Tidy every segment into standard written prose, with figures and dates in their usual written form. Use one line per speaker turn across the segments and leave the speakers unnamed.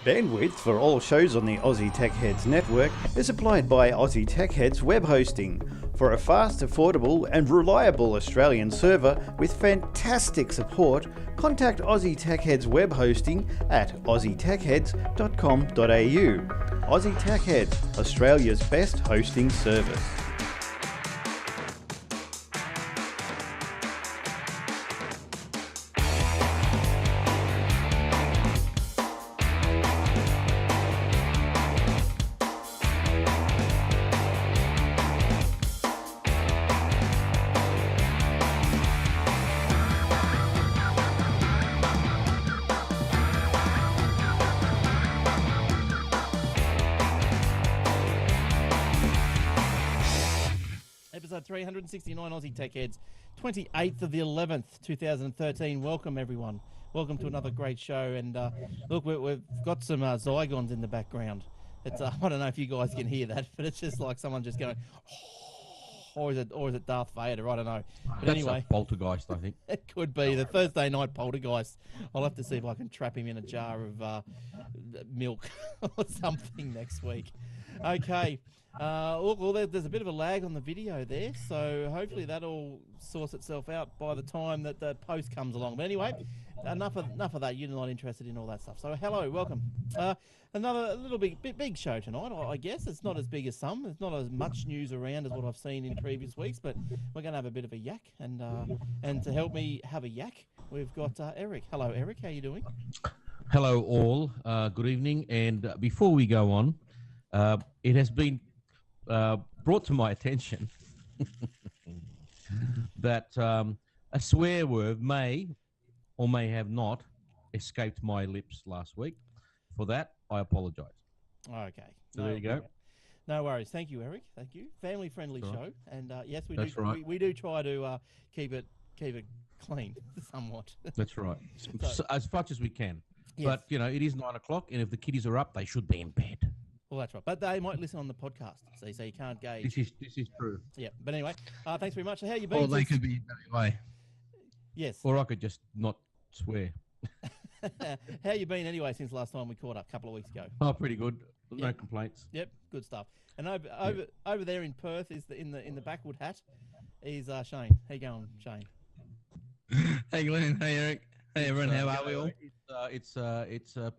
Bandwidth for all shows on the Aussie Tech Heads network is supplied by Aussie Tech Heads Web Hosting. For a fast, affordable and reliable Australian server with fantastic support, contact Aussie Tech Heads Web Hosting at aussietechheads.com.au. Aussie Tech Heads, Australia's best hosting service.
Episode 369 Aussie Tech Heads, 28th of the 11th, 2013. Welcome, everyone. Welcome to another great show. And look, we've got some Zygons in the background. It's I don't know if you guys can hear that, but it's just like someone just going, or is it Darth Vader? I don't know. But
That's
anyway,
a poltergeist, I think.
it could be the Thursday night poltergeist. I'll have to see if I can trap him in a jar of milk or something next week. Okay. Well, there's a bit of a lag on the video there, so hopefully that'll source itself out by the time that the post comes along. But anyway, enough of that. You're not interested in all that stuff. So hello, welcome. Another little big show tonight. I guess it's not as big as some. There's not as much news around as what I've seen in previous weeks, but we're going to have a bit of a yak, and to help me have a yak, we've got Eric. Hello, Eric. How you doing?
Hello, all. Good evening. And before we go on, it has been brought to my attention that a swear word may or may have not escaped my lips last week. For that, I apologise.
Okay.
So there you go.
No worries. Thank you, Eric. Thank you. Family-friendly
Right.
show, and yes,
That's right.
we do try to keep it clean somewhat.
That's right.
So-
As much as we can.
Yes.
But, you know, it is 9 o'clock, and if the kiddies are up, they should be in bed.
Well, that's right. But they might listen on the podcast, see, so you can't gauge.
This is true.
Yeah. But anyway, thanks very much. So how you been?
Or they
since-
could be that way.
Yes.
Or I could just not swear.
How you been anyway since last time we caught up a couple of weeks ago?
Oh, pretty good. No
Yeah.
complaints.
Yep, good stuff. And over there in Perth is in the backwood hat is Shane. How you going, Shane?
Hey Glenn, hey Eric, hey everyone, how are we all?
It's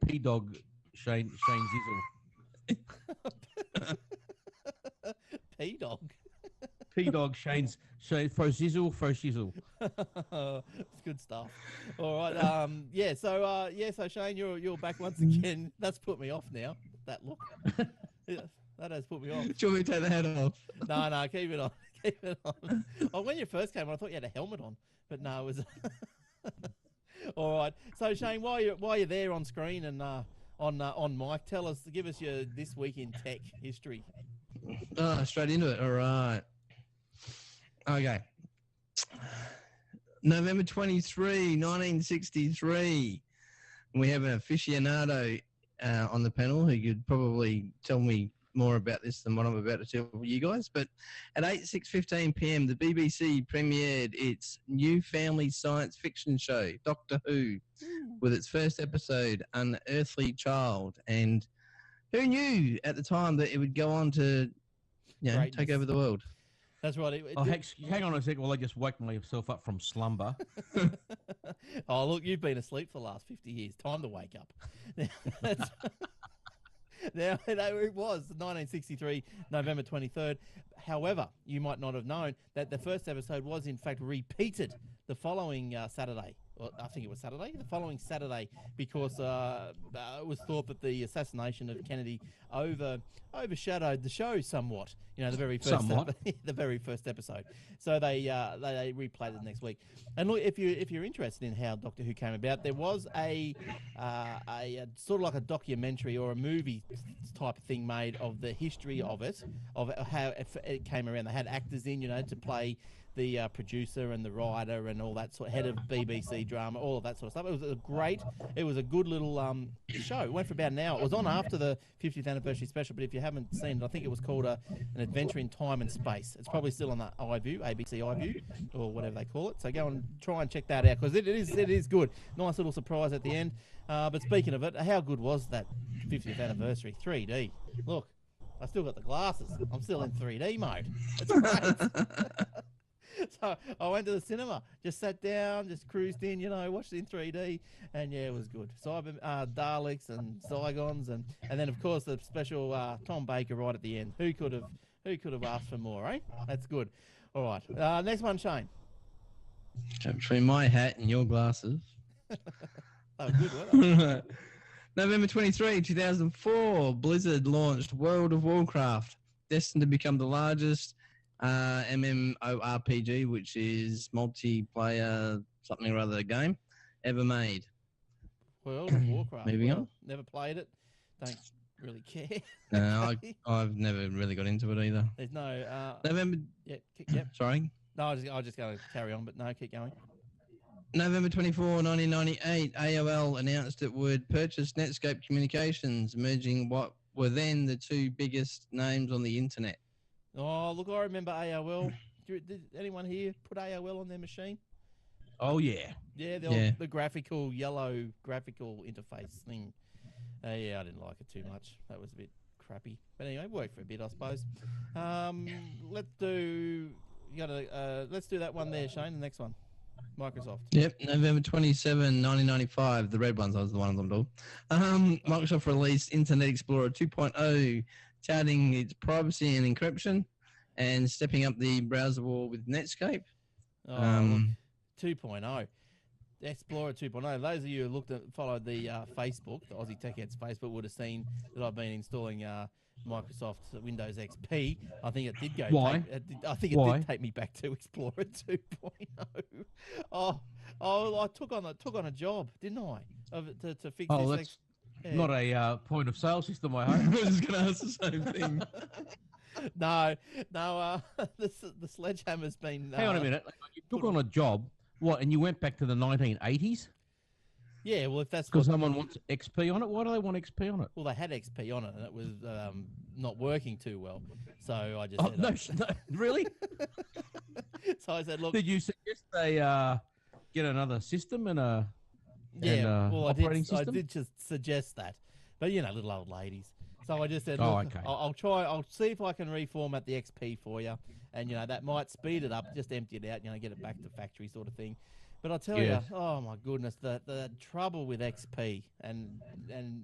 P-Dog Shane Zizzle.
P-Dog.
P-Dog Shane fro shizzle.
It's good stuff. All right. Yeah. So Shane, you're back once again. That's put me off now. That look. Yeah, that has put me off.
Do you want me to take the hat off?
No, keep it on. Keep it on. Oh, when you first came on, I thought you had a helmet on, but no, it was. All right. So Shane, while you're there on screen and on mic, give us your this week in tech history.
Oh, straight into it. All right. Okay. November 23, 1963. We have an aficionado on the panel who could probably tell me more about this than what I'm about to tell you guys. But at 6:15 p.m., the BBC premiered its new family science fiction show, Doctor Who, with its first episode, Unearthly Child. And who knew at the time that it would go on to,
Greatness.
take over the world?
That's right.
Hang on a second while I just wake myself up from slumber.
Oh, look, you've been asleep for the last 50 years. Time to wake up. Now, it was 1963, November 23rd. However, you might not have known that the first episode was, in fact, repeated the following Saturday. Well, I think it was Saturday, the following Saturday, because it was thought that the assassination of Kennedy overshadowed the show somewhat. You know, the very first episode. So they replayed it next week. And look, if you're interested in how Doctor Who came about, there was a sort of like a documentary or a movie type of thing made of the history of how it came around. They had actors in, to play the producer and the writer and all that sort of head of BBC drama, all of that sort of stuff. It was a good little show. It went for about an hour. It was on after the 50th anniversary special, but if you haven't seen it, I think it was called An Adventure in Time and Space. It's probably still on the iView, ABC iView, or whatever they call it. So go and try and check that out, because it is good. Nice little surprise at the end. But speaking of it, how good was that 50th anniversary 3D. Look, I still got the glasses. I'm still in 3D mode. It's great. So I went to the cinema, just sat down, just cruised in, watched it in 3D, and yeah, it was good. Cyber Daleks and Zygons, and then of course the special Tom Baker right at the end. Who could have asked for more, eh? That's good. All right, next one, Shane.
Between my hat and your glasses.
Oh, good, weren't they?
November 23, 2004, Blizzard launched World of Warcraft, destined to become the largest MMORPG, which is multiplayer something or other game, ever made.
World of Warcraft.
Moving on.
Never played it. Don't really care.
No, I've never really got into it either.
There's no...
November...
Yep.
Sorry?
No, I was just going to carry on, but no, keep going.
November 24, 1998, AOL announced it would purchase Netscape Communications, merging what were then the two biggest names on the internet.
Oh, look, I remember AOL. Did anyone here put AOL on their machine?
Oh, yeah.
Yeah, the graphical, yellow graphical interface thing. Yeah, I didn't like it too much. That was a bit crappy. But anyway, worked for a bit, I suppose. Let's do that one there, Shane, the next one. Microsoft.
Yep, November 27, 1995. The red ones, those are the ones I'm talking. Microsoft released Internet Explorer 2.0, touting its privacy and encryption, and stepping up the browser war with Netscape.
Look, 2.0. Explorer 2.0. Those of you who followed the Facebook, the Aussie Tech Heads Facebook, would have seen that I've been installing Microsoft Windows XP. I think it did go.
Why?
I think it did take me back to Explorer 2.0. I took on a job, didn't I? To fix this.
That's not a point of sale system, I hope.
I was just going to ask the same thing.
No. The sledgehammer's been.
Hang on a minute. You took on a job, and you went back to the 1980s?
Yeah, well, if that's
because someone wants XP on it. Why do they want XP on it?
Well, they had XP on it, and it was not working too well. So I just said,
no, really?
So I said, look.
Did you suggest they get another system and a operating system?
I did just suggest that, but little old ladies. So I just said, look,
okay.
I'll see if I can reformat the XP for you, and that might speed it up. Just empty it out, get it back to factory sort of thing. But I'll tell you, oh my goodness, the trouble with XP, and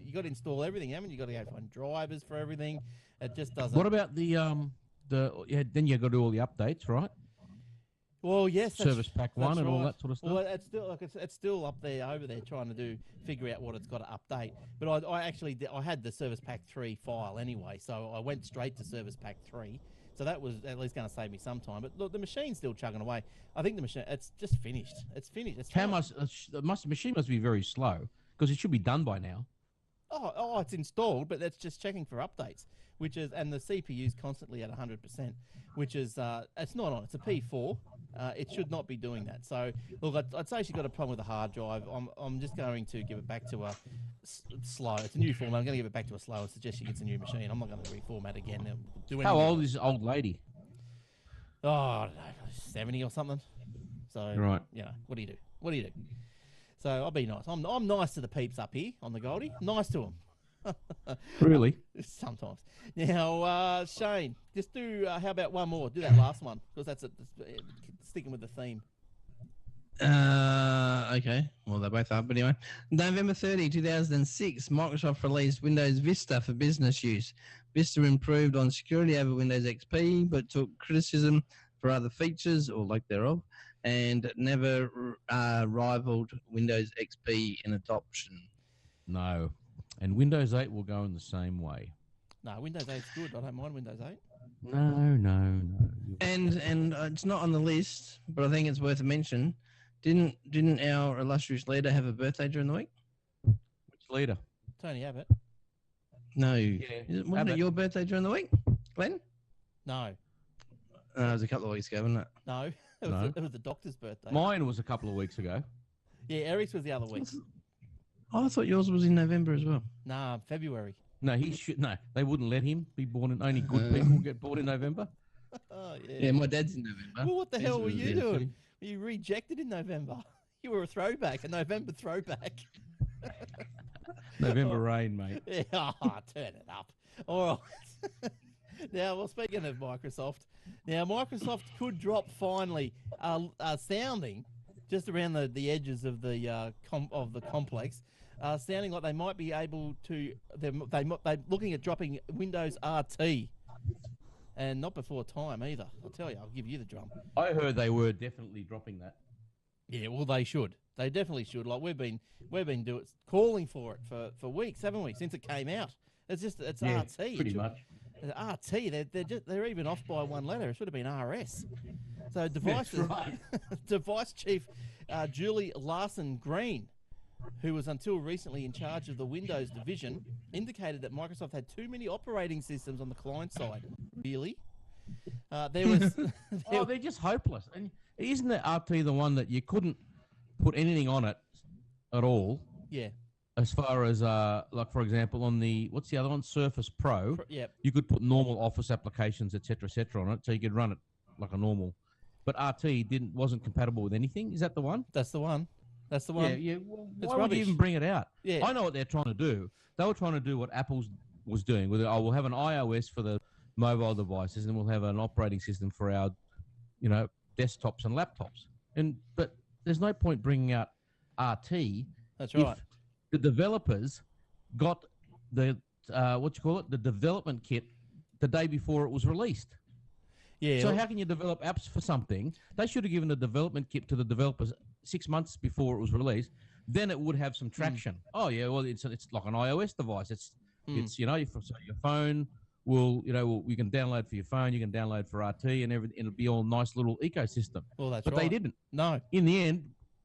you got to install everything, haven't you? Got to go find drivers for everything. It just doesn't.
What about then you got to do all the updates, right?
Well, yes,
Service Pack 1 and all that sort of stuff.
Well, it's still up there, over there, trying to figure out what it's got to update. But I had the Service Pack 3 file anyway, so I went straight to Service Pack 3. So that was at least going to save me some time. But look, the machine's still chugging away. I think the machine, it's just finished. It's finished.
The machine must be very slow because it should be done by now.
Oh, it's installed, but that's just checking for updates, and the CPU's constantly at 100%, which is, it's not on. It's a P4. It should not be doing that. So, look, I'd say she's got a problem with the hard drive. I'm just going to give it back to a slow. It's a new format. I'm going to give it back to a slow and suggest she gets a new machine. I'm not going to reformat again.
How old is this old lady?
Oh, I don't know, 70 or something. So,
right.
What do you do? So I'll be nice. I'm nice to the peeps up here on the Goldie. Nice to them.
Really?
Sometimes. Now, Shane, just do. How about one more? Do that last one because that's sticking with the theme.
Okay. Well, they're both up. But anyway, November 30, 2006, Microsoft released Windows Vista for business use. Vista improved on security over Windows XP, but took criticism for other features or lack thereof, and never rivaled Windows XP in adoption.
No. And Windows 8 will go in the same way.
No, Windows 8's good. I don't mind Windows 8.
No.
And it's not on the list, but I think it's worth a mention. Didn't our illustrious leader have a birthday during the week?
Which leader?
Tony Abbott.
No.
Yeah,
Wasn't it your birthday during the week, Glenn?
No.
It was a couple of weeks ago, wasn't it?
No. It was the doctor's birthday.
Mine was a couple of weeks ago.
Yeah, Eric's was the other week.
Oh, I thought yours was in November as well.
Nah, February.
No, he should. No, they wouldn't let him be born in. Only good people get born in November.
Oh yeah.
Yeah, my dad's in November.
Well, what the hell were you doing? Were you rejected in November? You were a throwback, a November throwback.
November rain, mate.
Yeah, turn it up. All right. Now, well, speaking of Microsoft, Microsoft could drop finally sounding just around the edges of the complex, sounding like they might be able to. They're looking at dropping Windows RT, and not before time either. I'll tell you. I'll give you the drum.
I heard they were definitely dropping that.
Yeah, well, they should. They definitely should. Like we've been calling for it for weeks, 7 weeks since it came out. It's RT.
Pretty much.
RT. They're even off by one letter. It should have been RS. So device device chief Julie Larson Green, who was until recently in charge of the Windows division, indicated that Microsoft had too many operating systems on the client side. Really? There was.
They're just hopeless. And isn't the RT the one that you couldn't put anything on it at all?
Yeah.
As far as like for example, on the what's the other one, Surface Pro?
Yep.
You could put normal Office applications, etc., on it, so you could run it like a normal. But RT wasn't compatible with anything. Is that the one?
That's the one. That's the one.
Yeah. Well,
It's
why would
rubbish.
you even bring it out?
Yeah.
I know what they're trying to do. They were trying to do what Apple was doing. With we'll have an iOS for the mobile devices, and we'll have an operating system for our, desktops and laptops. But there's no point bringing out RT.
That's
if
right.
the developers got the the development kit the day before it was released.
Yeah.
So how can you develop apps for something? They should have given the development kit to the developers 6 months before it was released. Then it would have some traction. Oh yeah, well it's like an iOS device. It's so your phone will you can download for your phone. You can download for RT and everything. It'll be all nice little ecosystem.
Well, that's
but
right.
they didn't.
No.
In the end,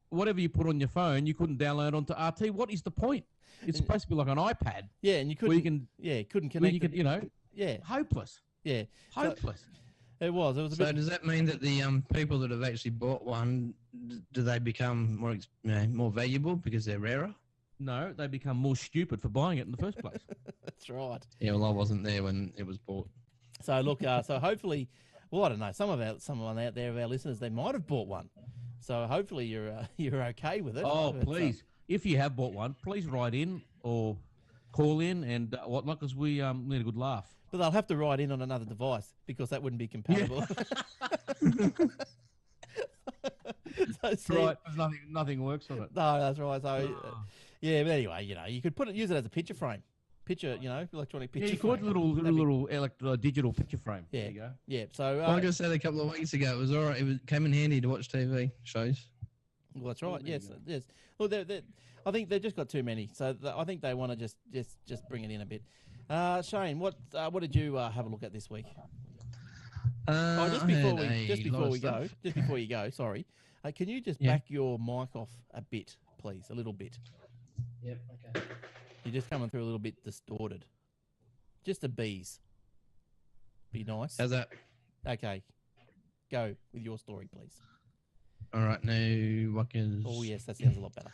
whatever you put on your phone, you couldn't download onto RT. What is the point? It's supposed to be like an iPad.
Yeah, and you couldn't.
Where you can,
couldn't
where
connect.
you can,
Yeah.
hopeless.
Yeah.
Hopeless.
It was a
So
bit.
does that mean that the people that have actually bought one, do they become more valuable because they're rarer?
No, they become more stupid for buying it in the first place.
That's right.
Yeah, well, I wasn't there when it was bought.
So look, so hopefully, well, I don't know. Someone out there of our listeners, they might have bought one. So hopefully you're okay with it.
Oh,
But,
please. If you have bought one, please write in or call in and whatnot, because we need a good laugh.
but they'll have to write in on another device because that wouldn't be compatible. So, see,
Right, nothing works on it.
No, that's right. So yeah, but anyway, you could use it as a picture frame. Electronic picture
Yeah, you
frame.
could little digital picture frame.
Yeah.
There you go.
Yeah. So
Like I said a couple of weeks ago, it was all right. It came in handy to watch TV shows.
well, that's right.
there you
Yes.
go.
Yes. Well, I think they've just got too many. So I think they want to just bring it in a bit. Shane, what did you have a look at this week? Just before you go, sorry. Can you just back your mic off a bit, please? A little bit.
Yep. Okay.
You're just coming through a little bit distorted. Just a bees. Be nice.
How's that?
Okay. Go with your story, please.
All right. Now, what can?
Oh, yes, that sounds a lot better.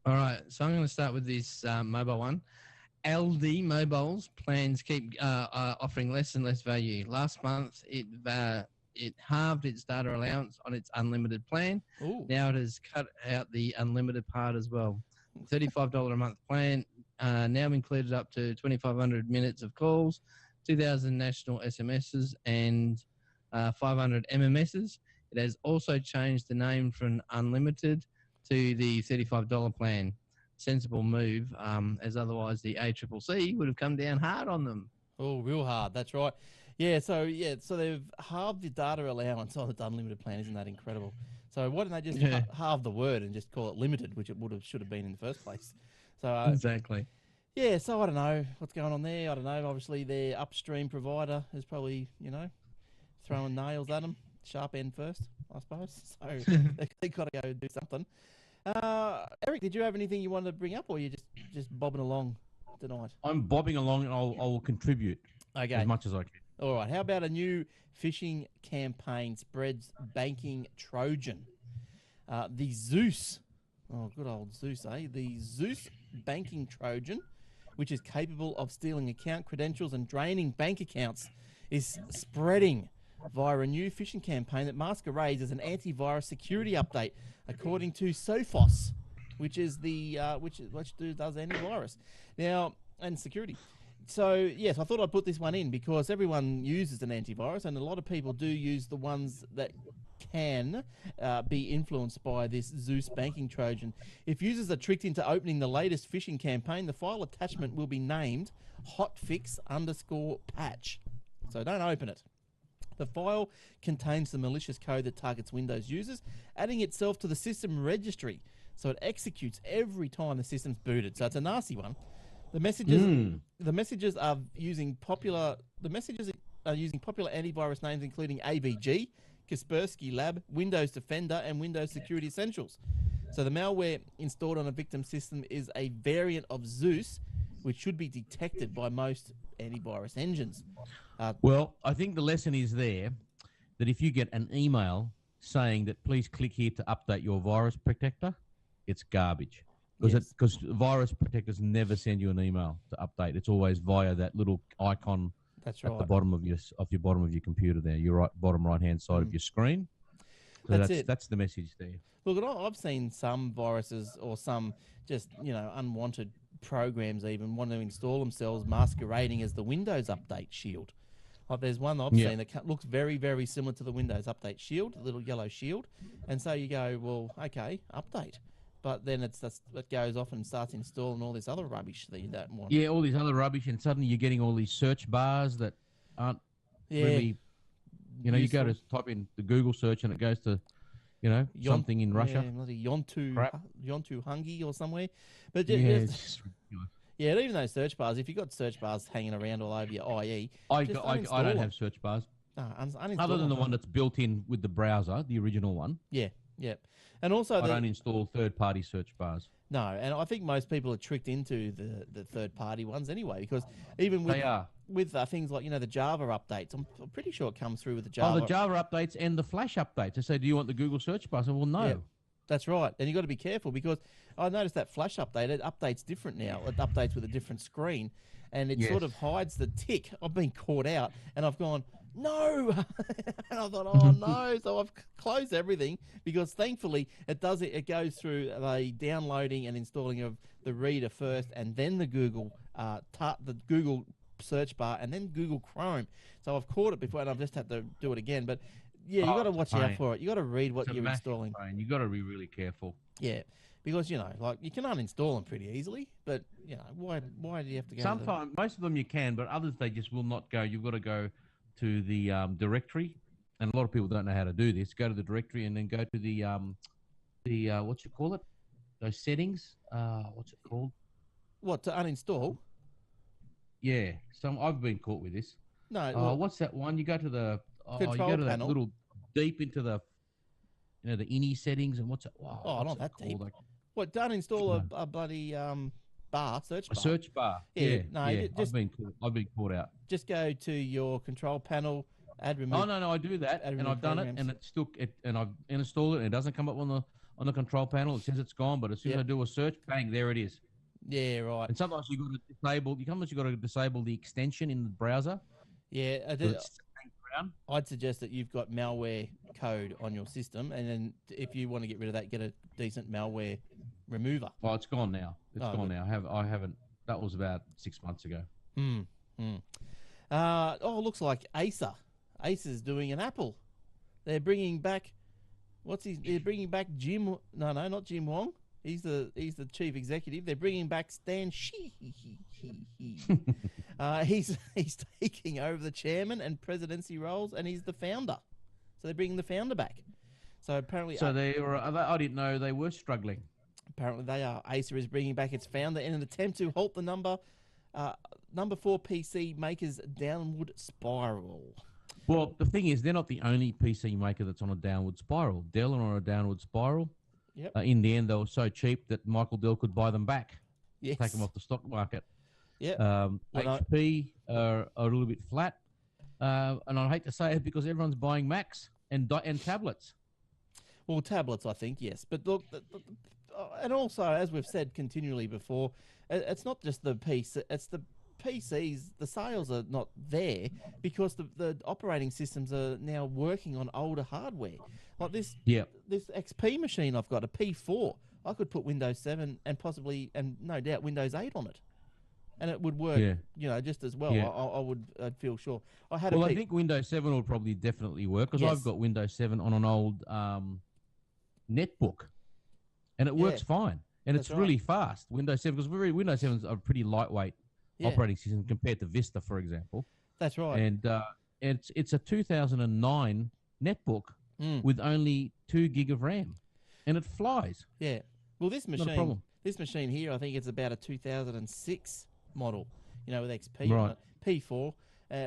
All right. So I'm going to start with this mobile one. ALDI mobiles plans keep offering less and less value. Last month, it halved its data allowance on its unlimited plan.
Ooh.
Now it has cut out the unlimited part as well. $35 a month plan now included up to 2,500 minutes of calls, 2,000 national SMSs, and 500 MMSs. It has also changed the name from unlimited to the $35 plan. Sensible move, as otherwise the ACCC would have come down hard on them.
Oh, real hard. That's right. Yeah. So they've halved the data allowance on its unlimited plan. Isn't that incredible? So why don't they just halve the word and just call it limited, which it should have been in the first place? So
Exactly.
yeah. So I don't know what's going on there. I don't know. Obviously, their upstream provider is probably throwing nails at them. Sharp end first, I suppose. So they got to go do something. Eric, did you have anything you wanted to bring up, or you just bobbing along tonight?
I'm bobbing along, and I will contribute
Okay.
as much as I can.
All right. How about a new phishing campaign spreads banking trojan? The Zeus. Oh, good old Zeus, eh? The Zeus banking trojan, which is capable of stealing account credentials and draining bank accounts, is spreading via a new phishing campaign that masquerades as an antivirus security update, according to Sophos. which is the which does antivirus now and security. So yes, I thought I'd put this one in because everyone uses an antivirus, and a lot of people do use the ones that can be influenced by this Zeus banking Trojan. If users are tricked into opening the latest phishing campaign, the file attachment will be named hotfix_patch. So don't open it. The file contains the malicious code that targets Windows users, adding itself to the system registry, so it executes every time the system's booted. So it's a nasty one. The messages are using popular antivirus names including AVG, Kaspersky Lab, Windows Defender, and Windows Security Essentials. So the malware installed on a victim system is a variant of Zeus, which should be detected by most antivirus engines.
Well, I think the lesson is there that if you get an email saying that please click here to update your virus protector, it's garbage. Because virus protectors never send you an email to update. It's always via that little icon at the bottom of your computer there, your bottom right hand side of your screen. So that's the message there.
Look, I've seen some viruses or some just unwanted programs even want to install themselves masquerading as the Windows Update Shield. Like there's one I've seen that looks very, very similar to the Windows Update Shield, the little yellow shield. And so you go, well, okay, update. But then it goes off and starts installing all this other rubbish that you don't want.
Yeah, all these other rubbish, and suddenly you're getting all these search bars that aren't really, you go to type in the Google search and it goes to, something in Russia.
Yeah, bloody Yontu Hungi or somewhere. But
it's just ridiculous.
Yeah, even those search bars, if you've got search bars hanging around all over your IE,
I don't have search bars.
No,
other than the one that's built in with the browser, the original one.
Yeah. And also
I don't install third-party search bars.
No, and I think most people are tricked into the third-party ones anyway, because even with things like the Java updates, I'm pretty sure it comes through with the Java.
Oh, the Java updates and the Flash updates. They say, do you want the Google search bar? I said, well, no.
Yeah, that's right, and you've got to be careful because I noticed that Flash update, it updates different now. It updates with a different screen, and it sort of hides the tick. I've been caught out, and I've gone, no, and I thought, oh no, so I've closed everything because thankfully it goes through the downloading and installing of the reader first, and then the Google search bar, and then Google Chrome. So I've caught it before, and I've just had to do it again. But yeah, you got to watch out for it. You got to read what you're installing.
You got to be really careful.
Yeah, because like you can uninstall them pretty easily, but why do you have to go?
Sometimes most of them you can, but others they just will not go. You've got to go to the directory, and a lot of people don't know how to do this. Go to the directory and then go to the what you call it? Those settings. What's it called?
What, to uninstall?
Yeah. I've been caught with this.
No.
What's that one? You go to the
control
you go to
panel.
that little deep into the the ini settings and what's it?
Not that deep. What, to uninstall a bloody search bar?
A search bar.
Yeah.
I've been caught out.
Just go to your control panel, add remove.
Oh no, I do that, and I've done it, and it's still and I've installed it, and it doesn't come up on the control panel. It says it's gone, but as soon as I do a search, bang, there it is.
Yeah, right.
And sometimes you got to disable. You got to disable the extension in the browser.
Yeah, I did. I'd suggest that you've got malware code on your system, and then if you want to get rid of that, get a decent malware remover.
Well, it's gone now. It's gone now. I haven't. That was about 6 months ago.
Looks like Acer. Acer's doing an Apple. They're bringing back. They're bringing back Jim. No, not Jim Wong. He's the chief executive. They're bringing back Stan Shi. He's taking over the chairman and presidency roles, and he's the founder. So they're bringing the founder back. So apparently,
I didn't know they were struggling.
Apparently they are. Acer is bringing back its founder in an attempt to halt the number 4 PC makers' downward spiral.
Well, the thing is, they're not the only PC maker that's on a downward spiral. Dell are on a downward spiral.
Yep.
In the end, they were so cheap that Michael Dell could buy them back.
Yes.
Take them off the stock market.
Yeah.
HP are a little bit flat, and I hate to say it because everyone's buying Macs and tablets.
Well, tablets, I think, yes. But look, and also, as we've said continually before, it's not just the PC, it's the PCs. The sales are not there because the operating systems are now working on older hardware. Like this XP machine I've got, a P4. I could put Windows 7 and possibly, and no doubt, Windows 8 on it, and it would work.
Yeah.
You know, just as well.
Yeah.
I'd feel sure. I had.
Well, I think Windows 7 will probably definitely work because
Yes.
I've got Windows 7 on an old netbook, and it works fine, and
That's
it's really fast. Windows 7 because Windows 7 is a pretty lightweight operating system compared to Vista, for example.
That's right.
And it's a 2009 netbook with only 2 gig of RAM, and it flies.
Yeah. Well, this
Not a problem.
machine here, I think it's about a 2006 model. You know, with XP
Right.
on it, P4.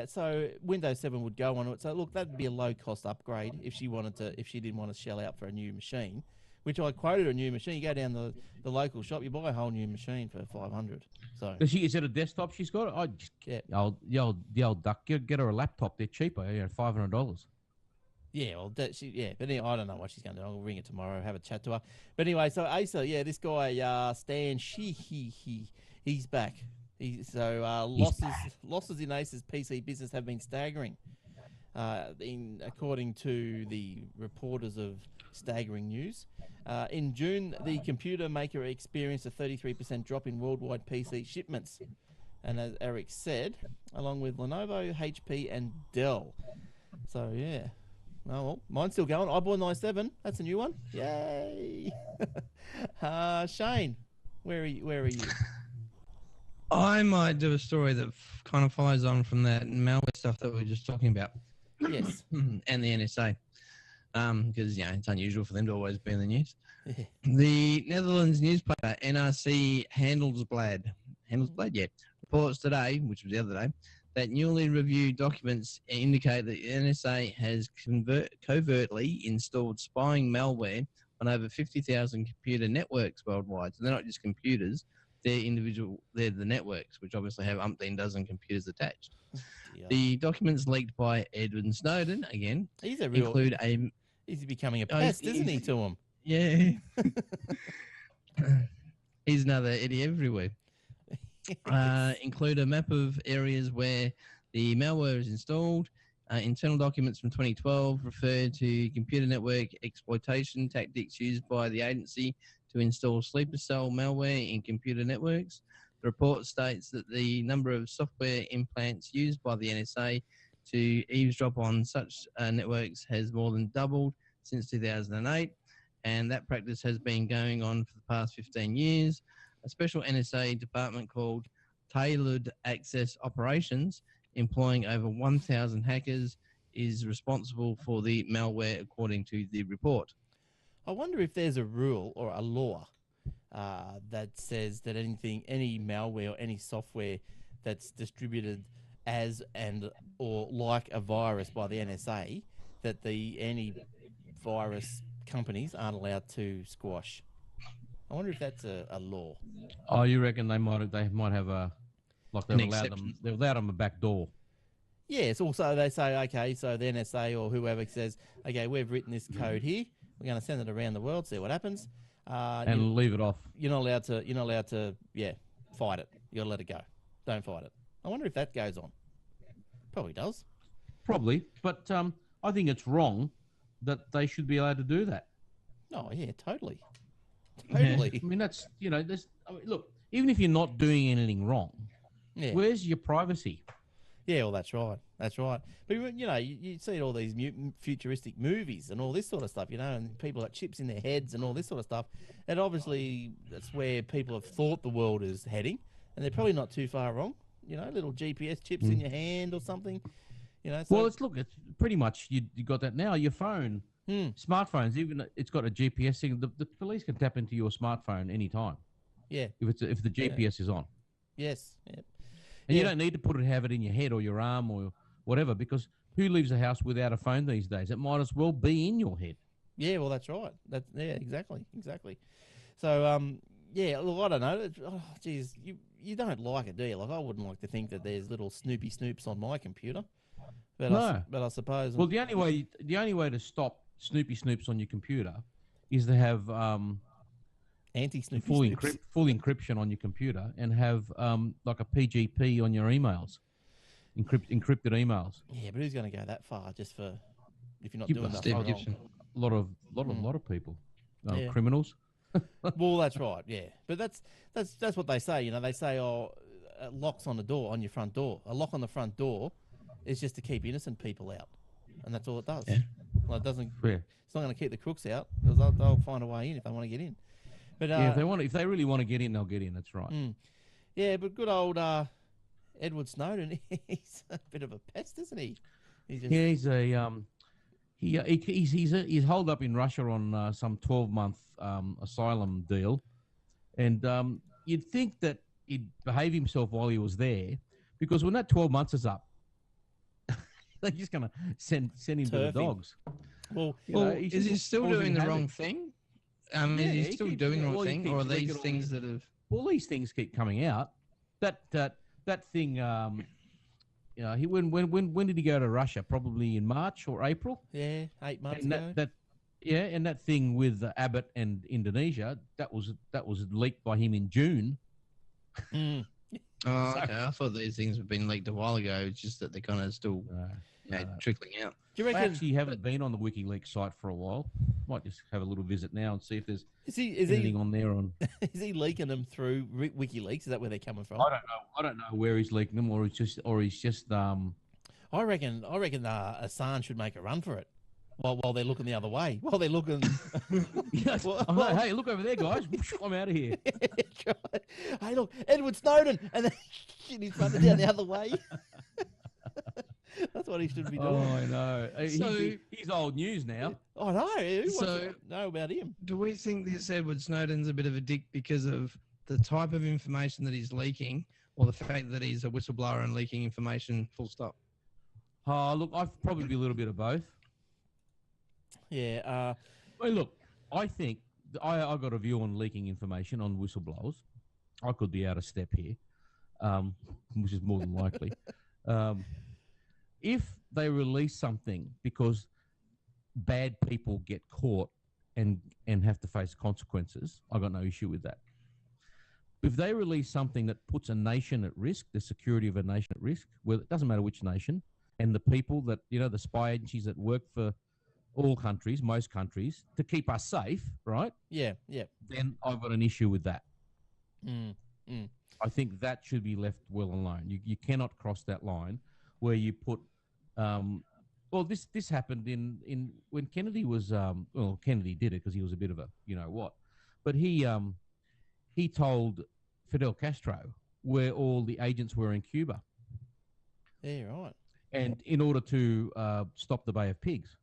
So Windows 7 would go on it. So look, that'd be a low cost upgrade if she didn't want to shell out for a new machine. Which I quoted a new machine. You go down the local shop, you buy a whole new machine for $500. So
Is it a desktop she's got? The old duck. Get her a laptop. They're cheaper. $500.
yeah, well, but anyway, I don't know what she's going to do. I'll ring her tomorrow, have a chat to her. But anyway, so Acer, this guy Stan he's back. Losses in Acer's PC business have been staggering. According to the reporters of Staggering News. In June, the computer maker experienced a 33% drop in worldwide PC shipments. And as Eric said, along with Lenovo, HP, and Dell. So, yeah. Oh, well, mine's still going. I bought an i7. That's a new one. Yay! Shane, where are you?
I might do a story that kind of follows on from that malware stuff that we were just talking about.
Yes.
And the NSA. Because, it's unusual for them to always be in the news.
Yeah.
The Netherlands newspaper NRC Handelsblad, reports today, which was the other day, that newly reviewed documents indicate that the NSA has covertly installed spying malware on over 50,000 computer networks worldwide. So they're not just computers, they're the networks, which obviously have umpteen dozen computers attached.
Yeah.
The documents leaked by Edward Snowden, again,
He's becoming a pest, isn't he, to him?
Yeah. He's another Eddie everywhere. Include a map of areas where the malware is installed. Internal documents from 2012 refer to computer network exploitation tactics used by the agency to install sleeper cell malware in computer networks. The report states that the number of software implants used by the NSA to eavesdrop on such networks has more than doubled since 2008, and that practice has been going on for the past 15 years. A special NSA department called Tailored Access Operations, employing over 1,000 hackers, is responsible for the malware, according to the report.
I wonder if there's a rule or a law that says that any malware or any software that's distributed as or like a virus by the NSA, that any virus companies aren't allowed to squash. I wonder if that's a law.
Oh, you reckon they might have they've allowed them a back door?
Yes. Also, they say, okay, so the NSA or whoever says, okay, we've written this code here. We're going to send it around the world, see what happens.
And leave it off.
You're not allowed to, fight it. You got to let it go. Don't fight it. I wonder if that goes on. Probably does.
Probably, but I think it's wrong that they should be allowed to do that.
Oh yeah, totally. Totally.
I mean, that's look. Even if you're not doing anything wrong, where's your privacy?
Yeah, well, that's right. That's right. But you see all these futuristic movies and all this sort of stuff, and people got chips in their heads and all this sort of stuff. And obviously, that's where people have thought the world is heading, and they're probably not too far wrong. Little GPS chips in your hand or something. So
well, it's pretty much you got that now. Your phone, smartphones, even it's got a GPS thing. The police can tap into your smartphone anytime.
Yeah.
If the GPS is on.
Yes. Yep.
And you don't need to have it in your head or your arm or whatever, because who leaves a house without a phone these days? It might as well be in your head.
Yeah, well, that's right. Exactly. So, look, I don't know. Oh, geez, you don't like it, do you? Like, I wouldn't like to think that there's little Snoopy Snoops on my computer. But
no.
But I suppose.
Well, the only way to stop Snoopy Snoops on your computer is to have
anti-Snoopy
full encryption on your computer and have like a PGP on your emails, encrypted emails.
Yeah, but who's going to go that far just for if you're not doing that?
A lot of people, criminals.
Well, that's right, yeah. But that's what they say. They say, locks on the door, on your front door. A lock on the front door is just to keep innocent people out, and that's all it does.
Yeah.
Well, it doesn't.
Yeah.
It's not going to keep the crooks out because they'll find a way in if they want to get in. But
Yeah, if they really want to get in, they'll get in. That's right.
Yeah, but good old Edward Snowden, he's a bit of a pest, isn't he?
He's a he's holed up in Russia on some 12-month asylum deal, and you'd think that he'd behave himself while he was there, because when that 12 months is up, they're just going to send him to the dogs.
Well,
is he still doing the wrong thing? Is he still doing the wrong thing, or are these things that have?
Well, these things keep coming out. That thing. He when did he go to Russia? Probably in March or April.
Yeah, 8 months
and
ago.
And that thing with Abbott and Indonesia, that was leaked by him in June.
Oh, okay. I thought these things had been leaked a while ago. It's just that they're kind of still trickling out.
Do you
I
reckon?
actually haven't been on the WikiLeaks site for a while. Might just have a little visit now and see if there's
Is
anything on there.
Is he leaking them through WikiLeaks? Is that where they're coming from?
I don't know where he's leaking them, or he's just.
I reckon Assange should make a run for it while they're looking the other way. While they're looking.
Yes. Hey, look over there, guys! I'm out of here.
Hey, look, Edward Snowden, and then he's running down the other way. That's what he should be doing.
Oh, I know.
So,
he's old news now.
I know. Who wants to know about him?
Do we think this Edward Snowden's a bit of a dick because of the type of information that he's leaking, or the fact that he's a whistleblower and leaking information, full stop?
Oh, look, I'd probably be a little bit of both.
Yeah.
Well, look, I think I got a view on leaking information on whistleblowers. I could be out of step here, which is more than likely. If they release something because bad people get caught and have to face consequences, I got no issue with that. If they release something that puts a nation at risk, the security of a nation at risk, well, it doesn't matter which nation, and the people that, the spy agencies that work for all countries, most countries, to keep us safe, right?
Yeah.
Then I've got an issue with that.
Mm.
I think that should be left well alone. You cannot cross that line where you put. This happened in when Kennedy was. Kennedy did it because he was a bit of a what, but he told Fidel Castro where all the agents were in Cuba.
Yeah, right.
And in order to stop the Bay of Pigs,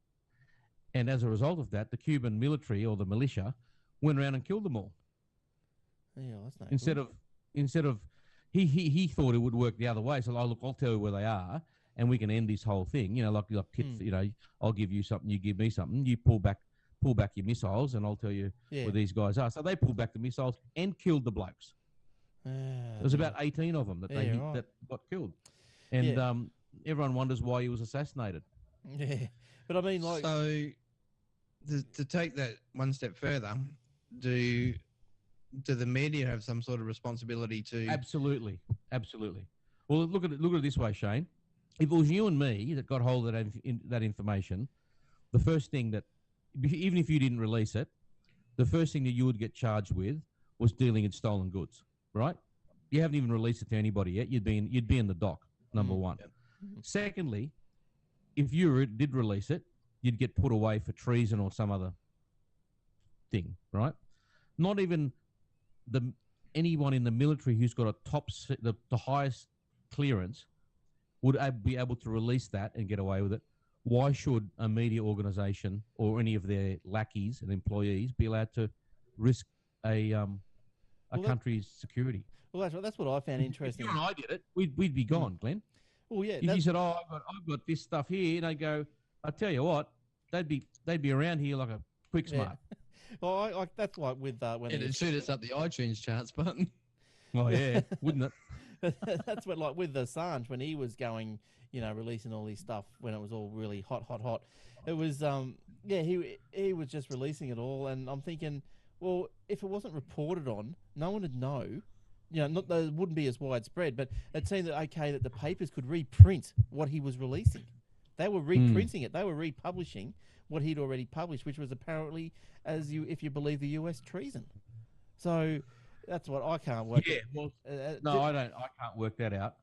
and as a result of that, the Cuban military or the militia went around and killed them all.
Yeah, that's not
Instead of he thought it would work the other way. So I'll tell you where they are, and we can end this whole thing. Like tits. I'll give you something, you give me something. You pull back your missiles, and I'll tell you where these guys are. So they pulled back the missiles and killed the blokes. There was about 18 of them that that got killed, and everyone wonders why he was assassinated.
Yeah, but I mean,
so to take that one step further, do the media have some sort of responsibility to?
Absolutely. Well, look at it this way, Shane. If it was you and me that got hold of that information, the first thing that, even if you didn't release it, the first thing that you would get charged with was dealing in stolen goods, right? You haven't even released it to anybody yet. You'd be in the dock. Number one. Yep. Secondly, if you did release it, you'd get put away for treason or some other thing, right? Not even anyone in the military who's got the highest clearance would be able to release that and get away with it. Why should a media organisation or any of their lackeys and employees be allowed to risk a country's security?
Well, that's what I found interesting.
If you and I did it, we'd be gone, Glenn.
Well, yeah.
If you said, "Oh, I've got this stuff here," and I go, "I tell you what, they'd be around here like a quick smart."
Well, that's like with when
it'd shoot us up the iTunes charts button.
Oh yeah, wouldn't it?
That's what, like with Assange, when he was going, releasing all this stuff when it was all really hot. It was, he was just releasing it all, and I'm thinking, well, if it wasn't reported on, no one would know. Not that it wouldn't be as widespread, but it seemed that that the papers could reprint what he was releasing. They were reprinting it. They were republishing what he'd already published, which was apparently, if you believe the US, treason. So that's what I can't work.
Yeah, well, no, I don't. I can't work that out.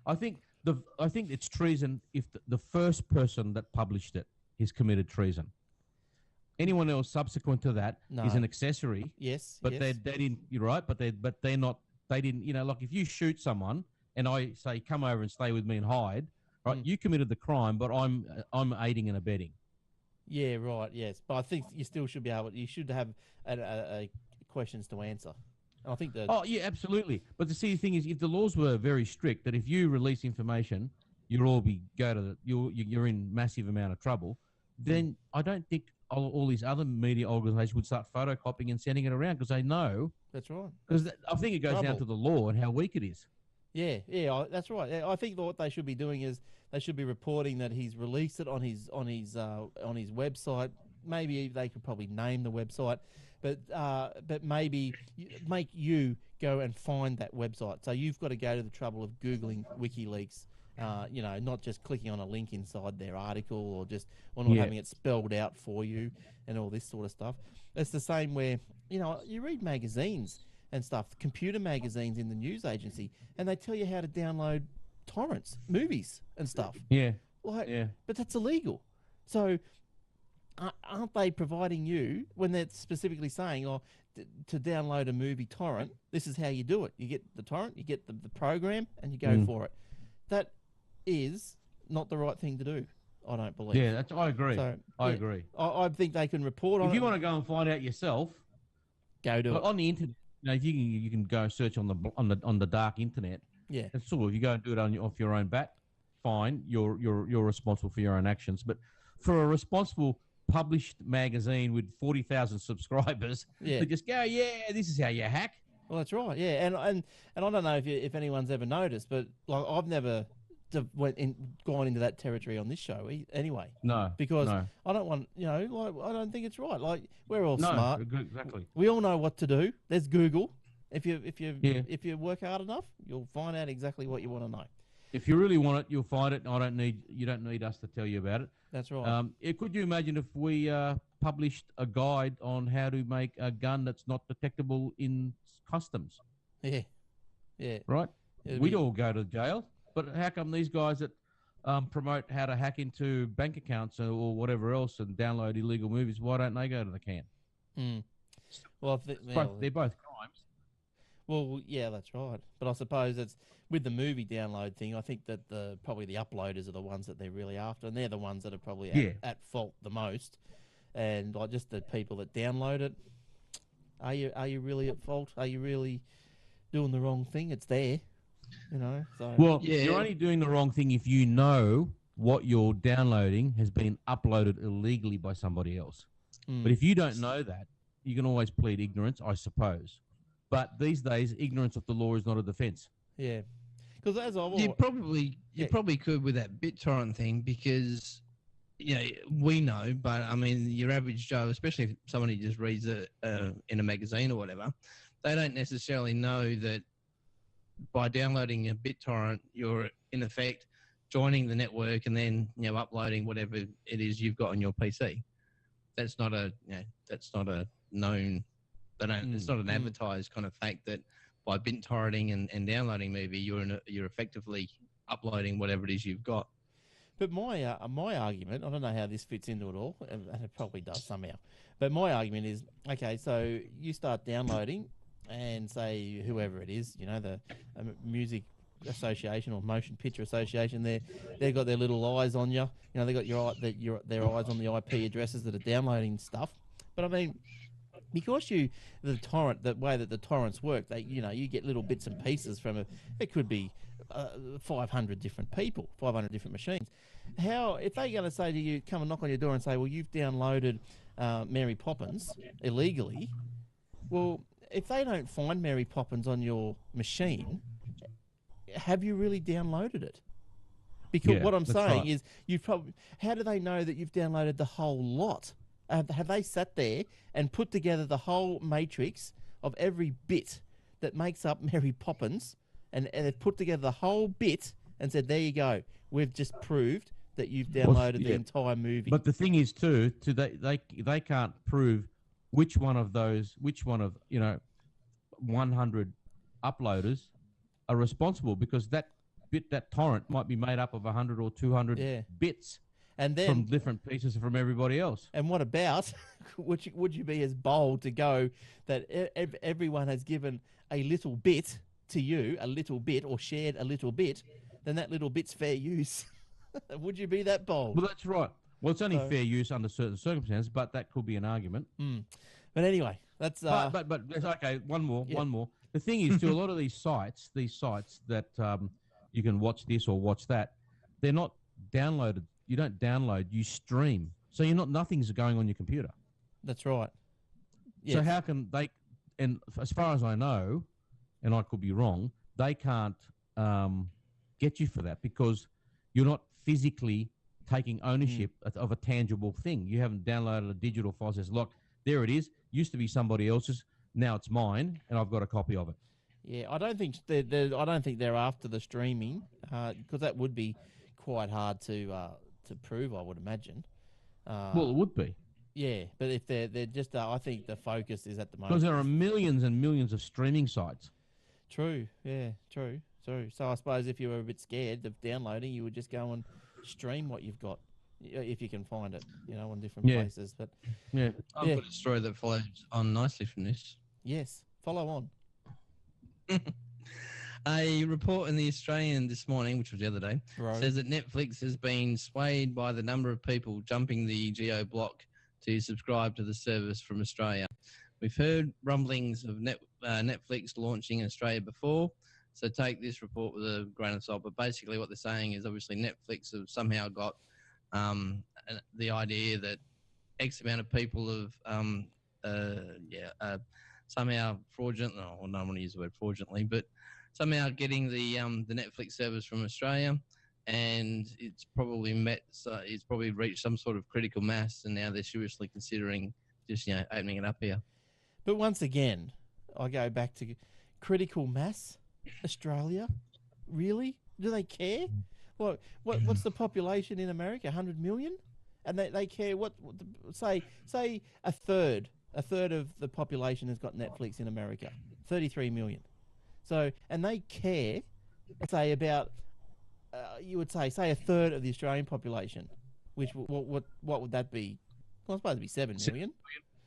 I think it's treason if the first person that published it has committed treason. Anyone else subsequent to that is an accessory.
Yes,
but
yes.
they didn't. You're right, but they're not. They didn't. You know, like if you shoot someone and I say come over and stay with me and hide, right? You committed the crime, but I'm aiding and abetting.
Yeah, right. Yes, but I think you still should be able. You should have a questions to answer. And I think that.
Oh yeah, absolutely. But the thing is, if the laws were very strict, that if you release information, you're in massive amount of trouble. Then I don't think all these other media organisations would start photocopying and sending it around because they know.
That's right.
Because I think it goes down to the law and how weak it is.
Yeah, that's right. I think what they should be doing is they should be reporting that he's released it on his website. Maybe they could probably name the website, but maybe make you go and find that website. So you've got to go to the trouble of Googling WikiLeaks. Not just clicking on a link inside their article or not having it spelled out for you and all this sort of stuff. It's the same where, you read magazines and stuff, computer magazines in the news agency, and they tell you how to download torrents, movies and stuff.
Yeah.
But that's illegal. So aren't they providing you, when they're specifically saying, to download a movie torrent, this is how you do it. You get the torrent, you get the program, and you go for it. That is not the right thing to do, I don't believe.
Yeah, I agree. So, I agree.
I think they can report on it.
If you want to go and find out yourself,
go do it.
On the internet, if you can go search on the dark internet.
Yeah.
And if you go and do it off your own bat, fine. You're responsible for your own actions. But for a responsible published magazine with 40,000 subscribers, they just go, this is how you hack.
Well, that's right. Yeah, and I don't know if anyone's ever noticed, but like I've never gone into that territory on this show anyway.
No,
because I don't want, I don't think it's right. Like we're all smart.
Exactly.
We all know what to do. There's Google. If you work hard enough, you'll find out exactly what you want to know.
If you really want it, you'll find it. You don't need us to tell you about it.
That's right.
Could you imagine if we published a guide on how to make a gun that's not detectable in customs?
Yeah.
Right? We'd all go to jail. But how come these guys that promote how to hack into bank accounts or whatever else and download illegal movies, why don't they go to the can?
Well,
they're both crimes.
Well, yeah, that's right. But I suppose it's with the movie download thing. I think that probably the uploaders are the ones that they're really after, and they're the ones that are probably at fault the most. And like just the people that download it, are you really at fault? Are you really doing the wrong thing? It's there, So
well, you're only doing the wrong thing if you know what you're downloading has been uploaded illegally by somebody else. But if you don't know that, you can always plead ignorance, I suppose. But these days, ignorance of the law is not a defence.
Yeah, because as I've
you probably could with that BitTorrent thing because we know, but I mean your average Joe, especially if somebody just reads it in a magazine or whatever, they don't necessarily know that by downloading a BitTorrent, you're in effect joining the network and then uploading whatever it is you've got on your PC. That's not a known. It's not an advertised kind of fact that by BitTorrenting and downloading movie, you're effectively uploading whatever it is you've got.
But my argument, I don't know how this fits into it all, and it probably does somehow. But my argument is, okay, so you start downloading, and say whoever it is, the music association or motion picture association, they've got their little eyes on you. They got their eyes on the IP addresses that are downloading stuff. But I mean, because the way that the torrents work, you get little bits and pieces from it could be 500 different people, 500 different machines. If they're going to say to you, come and knock on your door and say, well, you've downloaded Mary Poppins illegally, well, if they don't find Mary Poppins on your machine, have you really downloaded it? Because what I'm saying is, how do they know that you've downloaded the whole lot? Have they sat there and put together the whole matrix of every bit that makes up Mary Poppins, and they've put together the whole bit and said, there you go, we've just proved that you've
Well,
downloaded the
yeah.
entire movie.
But the thing is, too, they can't prove which one of 100 uploaders are responsible, because that torrent might be made up of 100 or 200
Yeah.
bits
and then
from different pieces from everybody else.
And what about, would you be as bold to go that everyone has given a little bit to you, a little bit, or shared a little bit, then that little bit's fair use? Would you be that bold?
Well, that's right. Well, it's only
So-
fair use under certain circumstances, but that could be an argument.
But anyway, that's...
But that's okay. One more. The thing is, to a lot of these sites that you can watch this or watch that, they're not downloaded. You don't download. You stream. So nothing's going on your computer.
That's right.
So
Yes.
how can they? And as far as I know, and I could be wrong, they can't get you for that, because you're not physically taking ownership of a tangible thing. You haven't downloaded a digital file that says, look, there it is. Used to be somebody else's. Now it's mine, and I've got a copy of it.
Yeah, I don't think they're after the streaming, because that would be quite hard to prove, I would imagine.
Well, it would be.
Yeah, but if they're just, I think the focus is at the moment.
Because there are millions and millions of streaming sites.
True. Yeah. True. So I suppose if you were a bit scared of downloading, you would just go and stream what you've got, if you can find it, on different places. But
Yeah.
I've got a story that follows on nicely from this.
yes, follow on.
A report in the Australian this morning, which was the other day,
Right.
says that Netflix has been swayed by the number of people jumping the geo block to subscribe to the service from Australia. We've heard rumblings of Netflix launching in Australia before, so take this report with a grain of salt. But basically what they're saying is obviously Netflix have somehow got the idea that X amount of people have somehow fraudulent, or no, I don't want to use the word fraudulently, but somehow getting the Netflix service from Australia, and it's probably it's probably reached some sort of critical mass, and now they're seriously considering just opening it up here.
But once again, I go back to critical mass. Australia, really? Do they care? What's the population in America? 100 million, and they care say a third of the population has got Netflix in America, 33 million. So, and they care, say about, you would say a third of the Australian population, which what would that be? Well, I suppose it'd be 7 million.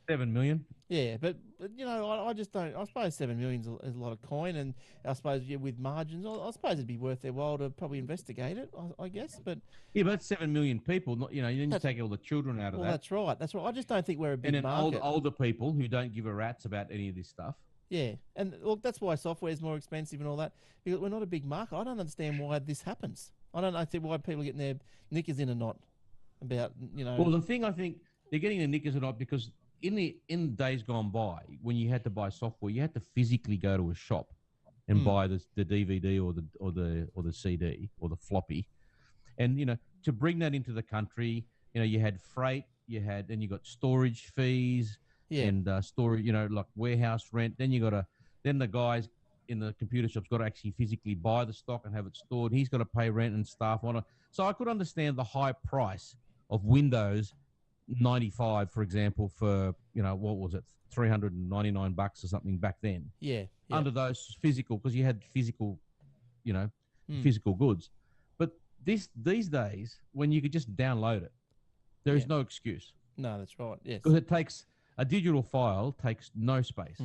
7 million.
Yeah, but I just don't. I suppose 7 million is a lot of coin, and I suppose with margins, I suppose it'd be worth their while to probably investigate it. I guess, but
Yeah, but that's 7 million people. Not, you need to take all the children out of that.
That's right. That's right. I just don't think we're a big
And then
market.
older people who don't give a rat's about any of this stuff.
Yeah, and look, that's why software is more expensive and all that, because we're not a big market. I don't understand why this happens. I don't understand why people are getting their knickers in a knot about,
Well, the thing I think they're getting the knickers or not, because in the days gone by, when you had to buy software, you had to physically go to a shop and buy the DVD or the CD or the floppy, and to bring that into the country, you had freight, then you got storage fees.
Yeah.
And storage, like warehouse rent. Then then the guys in the computer shops got to actually physically buy the stock and have it stored. He's got to pay rent and staff on it. So I could understand the high price of Windows 95, for example, for what was it, $399 or something back then.
Yeah.
Under those physical, because you had physical, physical goods. But these days, when you could just download it, there is no excuse.
No, that's right. Yes.
Because it takes. A digital file takes no space.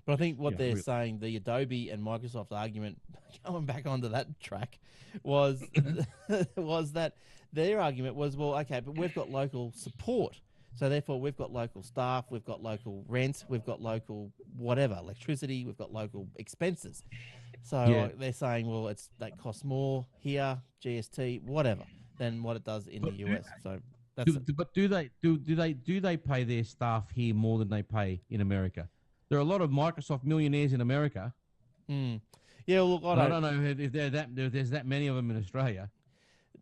But I think what they're saying, the Adobe and Microsoft argument, going back onto that track, was that their argument was, well, okay, but we've got local support. So therefore we've got local staff, we've got local rent, we've got local whatever, electricity, we've got local expenses. So they're saying, well, that costs more here, GST, whatever, than what it does in the US. So
but do they pay their staff here more than they pay in America? There are a lot of Microsoft millionaires in America.
Yeah, look, I
don't know if there's that many of them in Australia.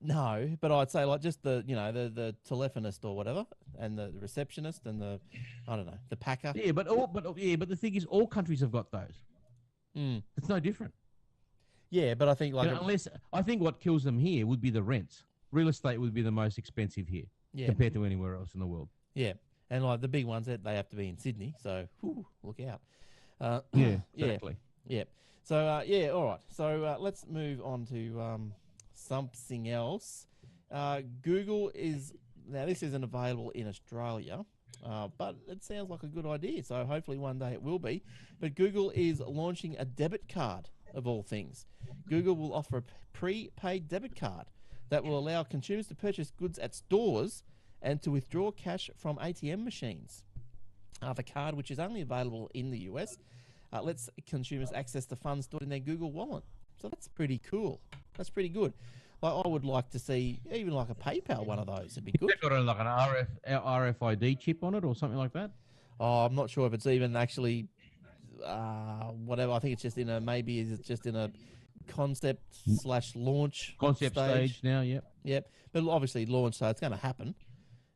No, but I'd say like just the the telephonist or whatever, and the receptionist and the the packer.
Yeah, but the thing is, all countries have got those. It's no different.
Yeah, but I think
I think what kills them here would be the rents. real estate would be the most expensive here
Yeah.
compared to anywhere else in the world.
Yeah. And like the big ones, they have to be in Sydney. So look out.
Yeah,
Yeah.
exactly.
Yeah. So, yeah, all right. So let's move on to something else. Google is, now this isn't available in Australia, but it sounds like a good idea. So hopefully one day it will be. But Google is launching a debit card, of all things. Google will offer a prepaid debit card that will allow consumers to purchase goods at stores and to withdraw cash from ATM machines. The card, which is only available in the US, lets consumers access the funds stored in their Google Wallet. So that's pretty cool. That's pretty good. Like, I would like to see even like a PayPal one of those. It'd be good.
It's got like an RFID chip on it or something like that.
Oh, I'm not sure if it's even actually whatever. I think it's just in a, maybe it's just in a concept / launch
Concept stage now, yep.
Yep. But obviously launch, so it's going to happen.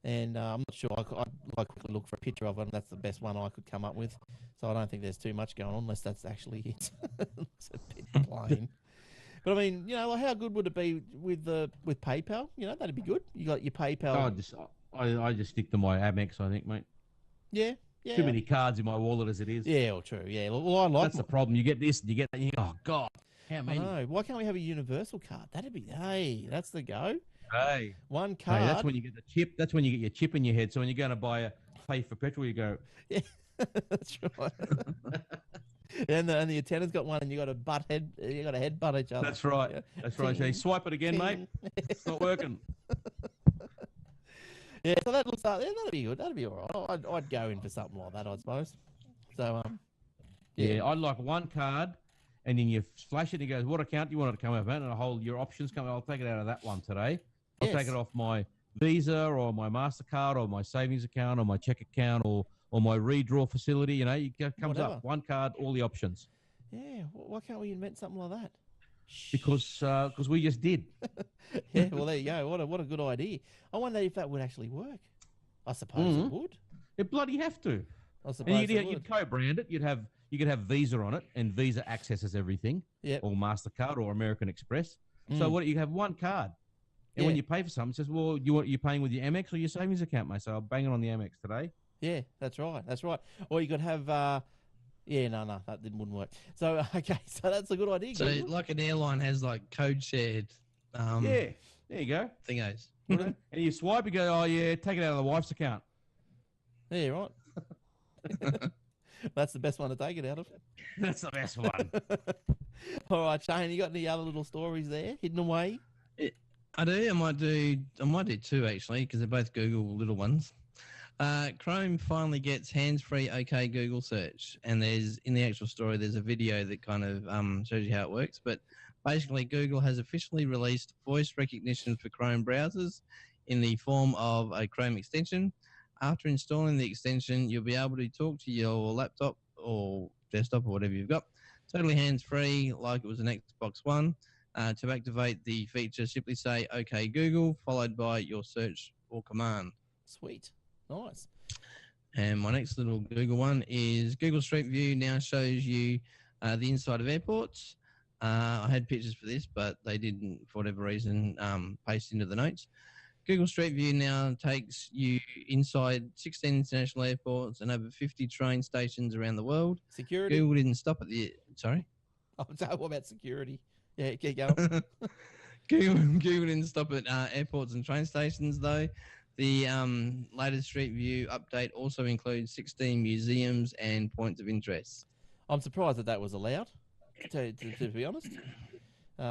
And I'm not sure. I'd like to look for a picture of it. That's the best one I could come up with. So I don't think there's too much going on unless that's actually it. It's a bit plain. But I mean, you know, like how good would it be with PayPal? You know, that'd be good. You got your PayPal.
I just stick to my Amex, I think, mate.
Yeah. Yeah.
Too many cards in my wallet as it is.
Yeah, well, true. Yeah. Well, I like
That's the problem. You get this, and you get that. You go, oh God, how
I
many?
know. Why can't we have a universal card? That'd be, hey, that's the go.
Hey,
One card.
hey, that's when you get the chip. That's when you get your chip in your head. So when you're going to pay for petrol, you go.
Yeah, that's right. and the attendant's got one, and you got to headbutt each other.
That's right.
Yeah.
That's right. So you swipe it again, mate. It's not working.
Yeah, so that looks like that'd be good. That'd be all right. I'd go in for something like that, I suppose. So
yeah, I'd like one card, and then you flash it. And he goes, "What account do you want it to come out of?" And a whole your options come. I'll take it out of that one today. I'll take it off my Visa or my MasterCard or my savings account or my check account or my redraw facility. You know, it comes
Whatever.
up one card, all the options.
Yeah, why can't we invent something like that?
Because we just did.
Yeah, well there you go. What a good idea. I wonder if that would actually work. I suppose it would.
You bloody have to.
I suppose
And you'd co-brand it. You could have Visa on it, and Visa accesses everything.
Yep.
Or MasterCard or American Express. So you have one card. And when you pay for something, it says, "Well, you're paying with your Amex or your savings account, mate." So I'll bang it on the Amex today.
Yeah, that's right. That's right. Or you could have. No, that wouldn't work. So okay, so that's a good idea.
So
Google.
like an airline has like code shared.
Yeah, there you go.
Thingos.
And you swipe, you go, "Oh yeah, take it out of the wife's account."
Yeah, right. That's the best one to take it out of.
That's the best one.
All right, Shane, you got any other little stories there hidden away?
I do. I might do two actually, because they're both Google little ones. Chrome finally gets hands-free OK Google search, and there's in the actual story there's a video that kind of shows you how it works. But basically, Google has officially released voice recognition for Chrome browsers in the form of a Chrome extension. After installing the extension, you'll be able to talk to your laptop or desktop or whatever you've got, totally hands-free, like it was an Xbox One. To activate the feature, simply say OK Google, followed by your search or command.
Sweet. Nice.
And my next little Google one is Google Street View now shows you the inside of airports. I had pictures for this, but they didn't, for whatever reason, paste into the notes. Google Street View now takes you inside 16 international airports and over 50 train stations around the world.
Security.
Google didn't stop at the... Sorry?
Oh, so what about security? Yeah, keep going.
Google didn't stop at airports and train stations, though. The latest Street View update also includes 16 museums and points of interest.
I'm surprised that was allowed, to be honest,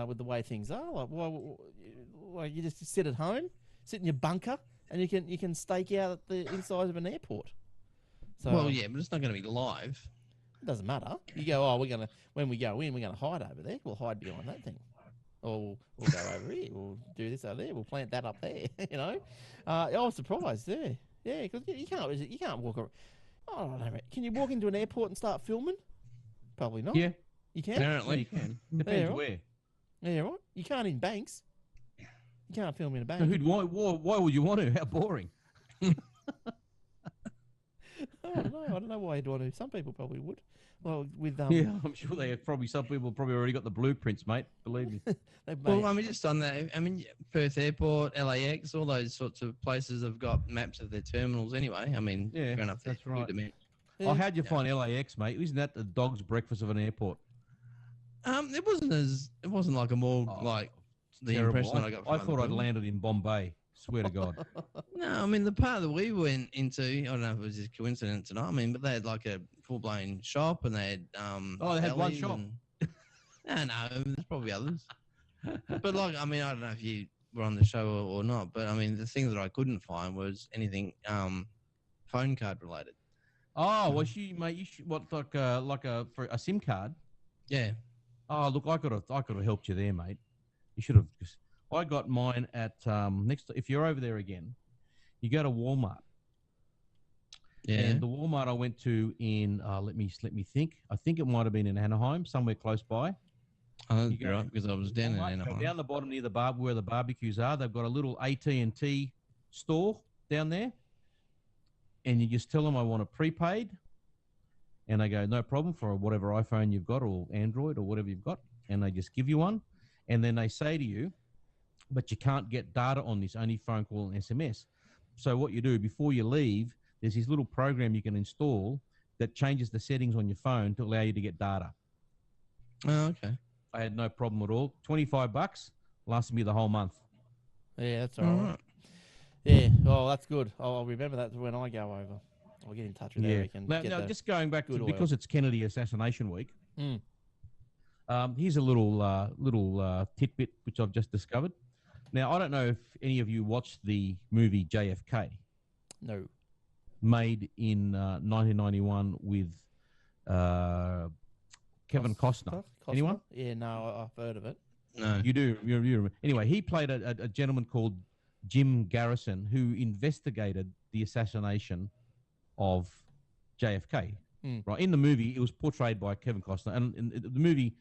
with the way things are. Like, why you just sit at home, sit in your bunker, and you can stake out at the inside of an airport. So,
well, yeah, but it's not going to be live.
It doesn't matter. You go, when we go in, we're gonna hide over there. We'll hide behind that thing, or we'll go over here. We'll do this over there. We'll plant that up there. You know, I was surprised. Yeah, because you can't walk around. I don't know. Can you walk into an airport and start filming? Probably not.
Yeah,
you can.
Apparently,
you can. Depends where.
Yeah, right. You can't in banks. You can't film in a bank.
So why would you want to? How boring.
I don't know why he'd want to. Some people probably would. Well, with
Yeah, I'm sure they have probably some people probably already got the blueprints, mate. Believe me.
they've
Well,
made-
I mean, just on that, I mean, Perth Airport, LAX, all those sorts of places have got maps of their terminals anyway. I mean,
Yeah,
fair enough.
that's right.
Dimension.
Yeah.
Oh, how'd you find LAX, mate? Isn't that the dog's breakfast of an airport?
It wasn't like a more
Oh,
like the
Terrible.
impression that I got.
I
from
thought
other
I'd
people.
landed in Bombay. Swear to God.
No, I mean the part that we went into, I don't know if it was just coincidence or not. I mean, but they had like a full blown shop, and they had
Oh, they had one
delis
shop.
And, no, there's probably others. But like, I mean, I don't know if you were on the show or not, but I mean, the thing that I couldn't find was anything phone card related.
Oh, well, mate, you should, what, for a SIM card?
Yeah.
Oh, look, I could have helped you there, mate. You should have. I got mine at if you're over there again, you go to Walmart.
Yeah.
And the Walmart I went to in let me think. I think it might have been in Anaheim, somewhere close by.
Oh,
You go-
right, because I was down in
Walmart, go
Anaheim.
down the bottom near the where the barbecues are. They've got a little AT&T store down there, and you just tell them I want a prepaid, and they go no problem for whatever iPhone you've got or Android or whatever you've got, and they just give you one, and then they say to you, but you can't get data on this, only phone call and SMS. So what you do before you leave, there's this little program you can install that changes the settings on your phone to allow you to get data.
Oh, okay.
I had no problem at all. $25 lasted me the whole month.
Yeah, that's
All
all right.
right.
Yeah, oh, that's good. I'll remember that when I go over. I'll get in touch with Eric and get
Now
the
just going back to
good oil.
because it's Kennedy Assassination Week.
Mm.
Here's a little tidbit which I've just discovered. Now I don't know if any of you watched the movie JFK,
No.
made in 1991 with Kevin Costner. Anyone?
Yeah, no, I've heard of it.
No.
You do. You remember. Anyway, he played a gentleman called Jim Garrison who investigated the assassination of JFK.
Mm.
Right in the movie, it was portrayed by Kevin Costner, and in the movie,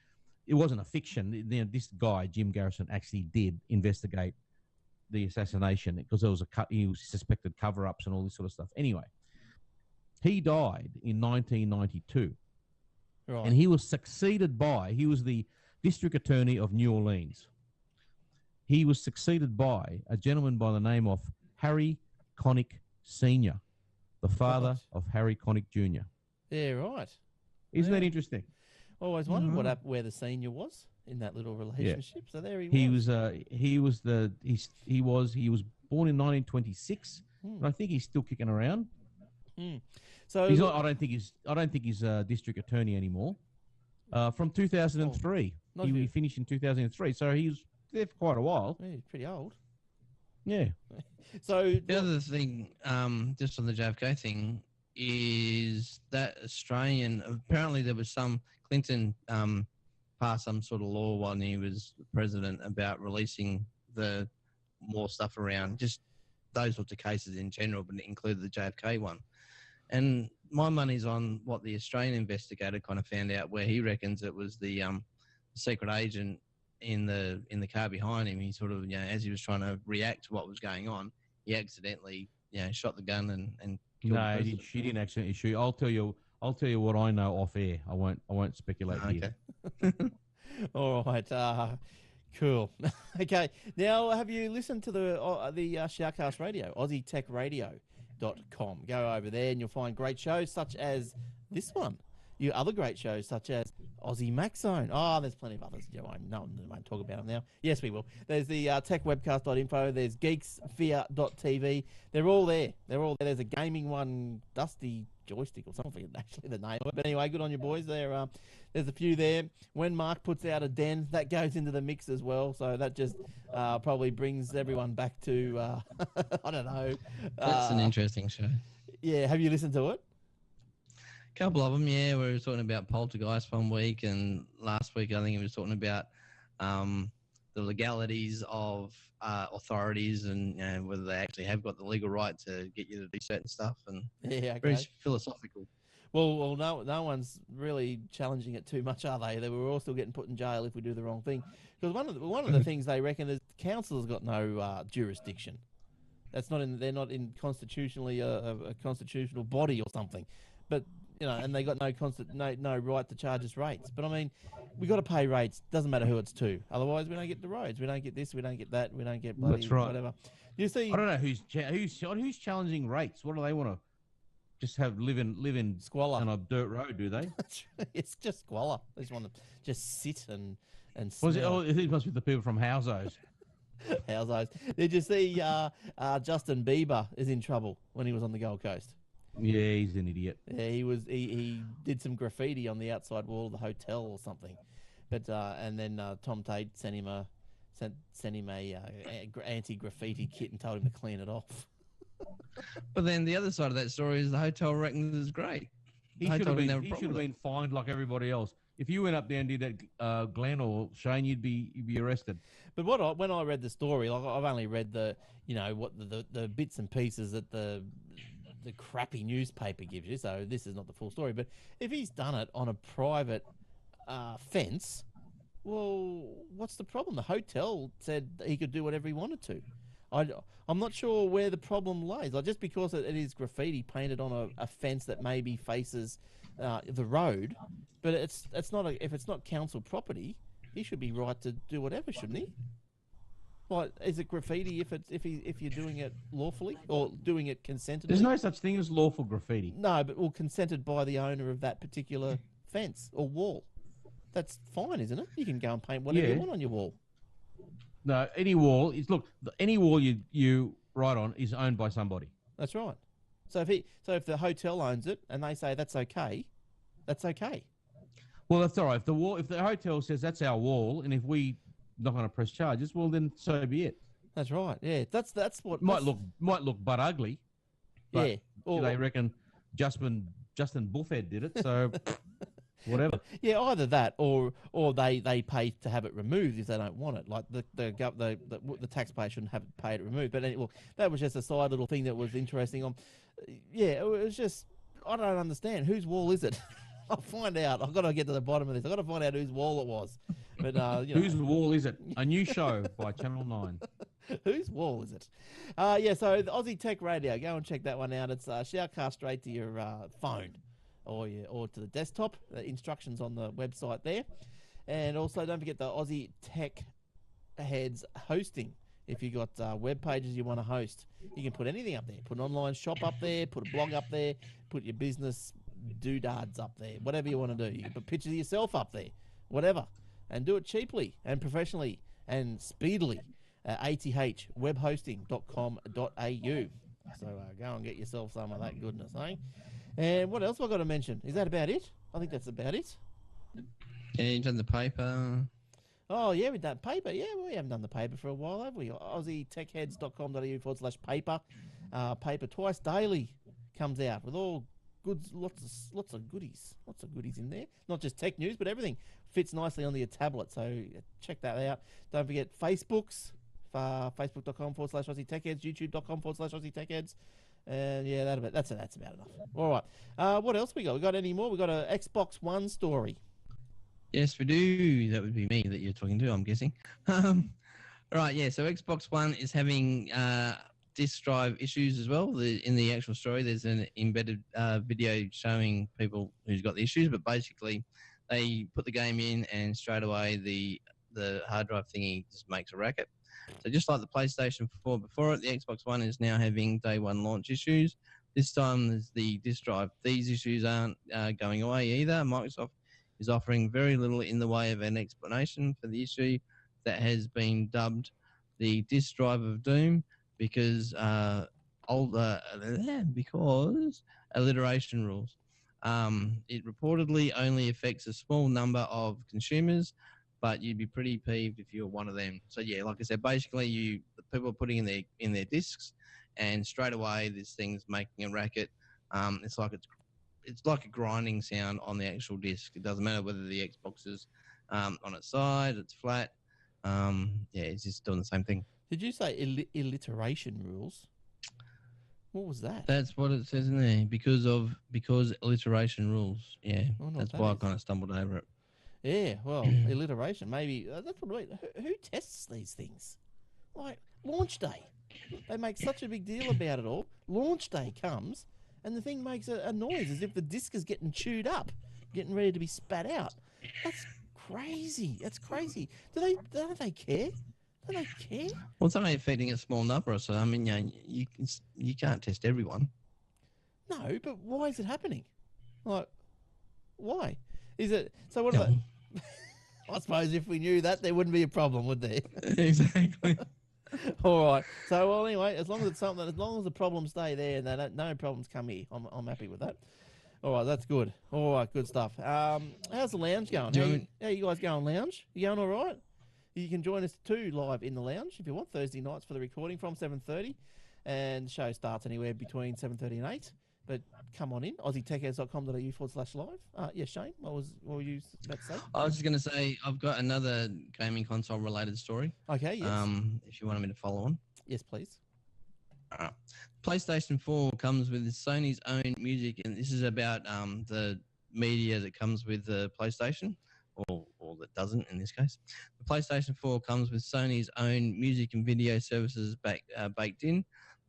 it wasn't a fiction. This guy, Jim Garrison, actually did investigate the assassination because there was he was suspected cover-ups and all this sort of stuff. Anyway, he died in 1992.
Right.
And he was succeeded by, he was the district attorney of New Orleans. He was succeeded by a gentleman by the name of Harry Connick Sr., the father
Right.
of Harry Connick Jr.
Yeah, right.
Isn't that
Yeah.
interesting?
Always wondered where the senior was in that little relationship. So there he was.
He was born in 1926, and I think he's still kicking around.
So
He's not, I don't think he's district attorney anymore. From 2003,
not
he
good.
finished in 2003, so he was there for quite a while.
Yeah, he's pretty old.
Yeah.
So
The other thing, just on the JFK thing, is that Australian. Apparently, there was some Clinton passed some sort of law when he was president about releasing the more stuff around just those sorts of cases in general, but it included the JFK one. And my money's on what the Australian investigator kind of found out, where he reckons it was the secret agent in the car behind him. He sort of, as he was trying to react to what was going on, he accidentally, shot the gun and killed the
No,
president.
she didn't accidentally shoot. I'll tell you what I know off air. I won't speculate here.
Okay.
all right, cool. Okay, now have you listened to the Shoutcast Radio, AussieTechRadio.com? Go over there and you'll find great shows such as this one. You other great shows such as Aussie Mac Zone. Oh, there's plenty of others. No one won't talk about them now. Yes, we will. There's the techwebcast.info. There's geeksphere.tv. They're all there. There's a gaming one, Dusty Joystick or something, actually the name of it. But anyway, good on you boys. There's a few there. When Mark puts out a den, that goes into the mix as well. So that just probably brings everyone back to, I don't know.
That's an interesting show.
Yeah, have you listened to it?
Couple of them, yeah. We were talking about Poltergeist one week, and last week I think we was talking about the legalities of authorities and whether they actually have got the legal right to get you to do certain stuff, and
Yeah,
very
okay.
philosophical.
Well, no one's really challenging it too much, are they? They were all still getting put in jail if we do the wrong thing. Because one of the things they reckon is council's got no jurisdiction. That's not in. They're not in constitutionally a constitutional body or something. But and they got no right to charge us rates. But I mean, we got to pay rates. Doesn't matter who it's to. Otherwise, we don't get the roads. We don't get this. We don't get that. We don't get bloody
That's right.
whatever. You see,
I don't know who's challenging rates. What do they want to just have live in
squalor
on a dirt road? Do they?
It's just squalor. They just want to just sit and
Was it?
smell.
Oh, it must be the people from Housos.
How's those? Did you see Justin Bieber is in trouble when he was on the Gold Coast?
Yeah, he's an idiot.
Yeah, he did some graffiti on the outside wall of the hotel or something, but and then Tom Tate sent him a anti-graffiti kit and told him to clean it off.
But then the other side of that story is the hotel reckons it's great.
He should have been fined like everybody else. If you went up there and did that, Glenn or Shane, you'd be arrested.
But when I read the story, like I've only read the the bits and pieces that the crappy newspaper gives you. So this is not the full story. But if he's done it on a private fence, well, what's the problem? The hotel said he could do whatever he wanted to. I'm not sure where the problem lies. Like just because it is graffiti painted on a fence that maybe faces the road, but it's not if it's not council property, he should be right to do whatever, shouldn't he? Like, is it graffiti if you're doing it lawfully or doing it consentedly?
There's no such thing as lawful graffiti.
No, but consented by the owner of that particular fence or wall. That's fine, isn't it? You can go and paint whatever you want on your wall.
No, any wall any wall you write on is owned by somebody.
That's right. So if the hotel owns it and they say that's okay, that's okay.
Well, that's all right. If the hotel says that's our wall, and if we not going to press charges, well then so be it.
That's right. Yeah, that's what
might look butt ugly. But
yeah, or
they reckon Justin Buffhead did it, so whatever.
Yeah, either that or they pay to have it removed if they don't want it. Like the taxpayer shouldn't have to pay it removed. But anyway, that was just a side little thing that was interesting. Yeah, it was just I don't understand whose wall is it. I'll find out. I've got to get to the bottom of this. I've got to find out whose wall it was. But
whose wall is it? A new show by Channel 9.
Whose wall is it? Yeah, so the Aussie Tech Radio. Go and check that one out. It's shoutcast straight to your phone or to the desktop. The instructions on the website there. And also don't forget the Aussie Tech Heads hosting. If you've got web pages you want to host, you can put anything up there. Put an online shop up there, put a blog up there, put your business doodads up there, whatever you want to do. You can put pictures of yourself up there, whatever. And do it cheaply and professionally and speedily at athwebhosting.com.au. So go and get yourself some of that goodness, eh? And what else have I got to mention? Is that about it? I think that's about it.
Yeah, you've done the paper.
Oh, yeah, we've done paper. Yeah, we haven't done the paper for a while, have we? AussieTechHeads.com.au/paper. Paper twice daily comes out with all goods, lots of goodies. Lots of goodies in there. Not just tech news, but everything fits nicely onto your tablet. So check that out. Don't forget Facebook's, facebook.com/AussieTechHeads, youtube.com/AussieTechHeads. And yeah, that's about enough. All right. What else we got? We got any more? We got a Xbox One story.
Yes, we do. That would be me that you're talking to, I'm guessing. Right, yeah. So Xbox One is having disk drive issues as well. In the actual story, there's an embedded video showing people who's got the issues, but basically they put the game in and straight away the hard drive thingy just makes a racket. So just like the PlayStation 4 before it, the Xbox One is now having day one launch issues. This time there's the disk drive. These issues aren't going away either. Microsoft is offering very little in the way of an explanation for the issue that has been dubbed the disk drive of doom because alliteration rules. It reportedly only affects a small number of consumers, but you'd be pretty peeved if you're one of them. So yeah, like I said, basically the people are putting in their discs, and straight away this thing's making a racket. It's like a grinding sound on the actual disc. It doesn't matter whether the Xbox is on its side, it's flat. Yeah, it's just doing the same thing.
Did you say alliteration rules? What was that?
That's what it says in there. Because alliteration rules. Yeah, that's why I kind of stumbled over it.
Yeah, well, alliteration. Maybe that's what I mean. Who tests these things? Like launch day. They make such a big deal about it all. Launch day comes, and the thing makes a noise as if the disc is getting chewed up, getting ready to be spat out. That's crazy. That's crazy. Don't they care? Don't they care?
Well, it's only affecting a small number, so I mean, you can't test everyone.
No, but why is it happening? Like, why? Is it so? What?
No.
I suppose if we knew that, there wouldn't be a problem, would there?
Exactly.
All right. So, well, anyway, as long as it's something, as long as the problems stay there and no problems come here, I'm happy with that. All right, that's good. All right, good stuff. How's the lounge going? How you guys going, lounge? You going all right? You can join us too live in the lounge if you want, Thursday nights for the recording from 7:30, and the show starts anywhere between 7:30 and 8. But come on in, aussietechheads.com.au/live. Yeah, Shane, what were you about to say?
I was just going to say I've got another gaming console related story.
Okay, yes.
If you wanted me to follow on.
Yes, please.
PlayStation 4 comes with Sony's own music, and this is about the media that comes with the PlayStation, or that doesn't in this case. The PlayStation 4 comes with Sony's own music and video services baked in.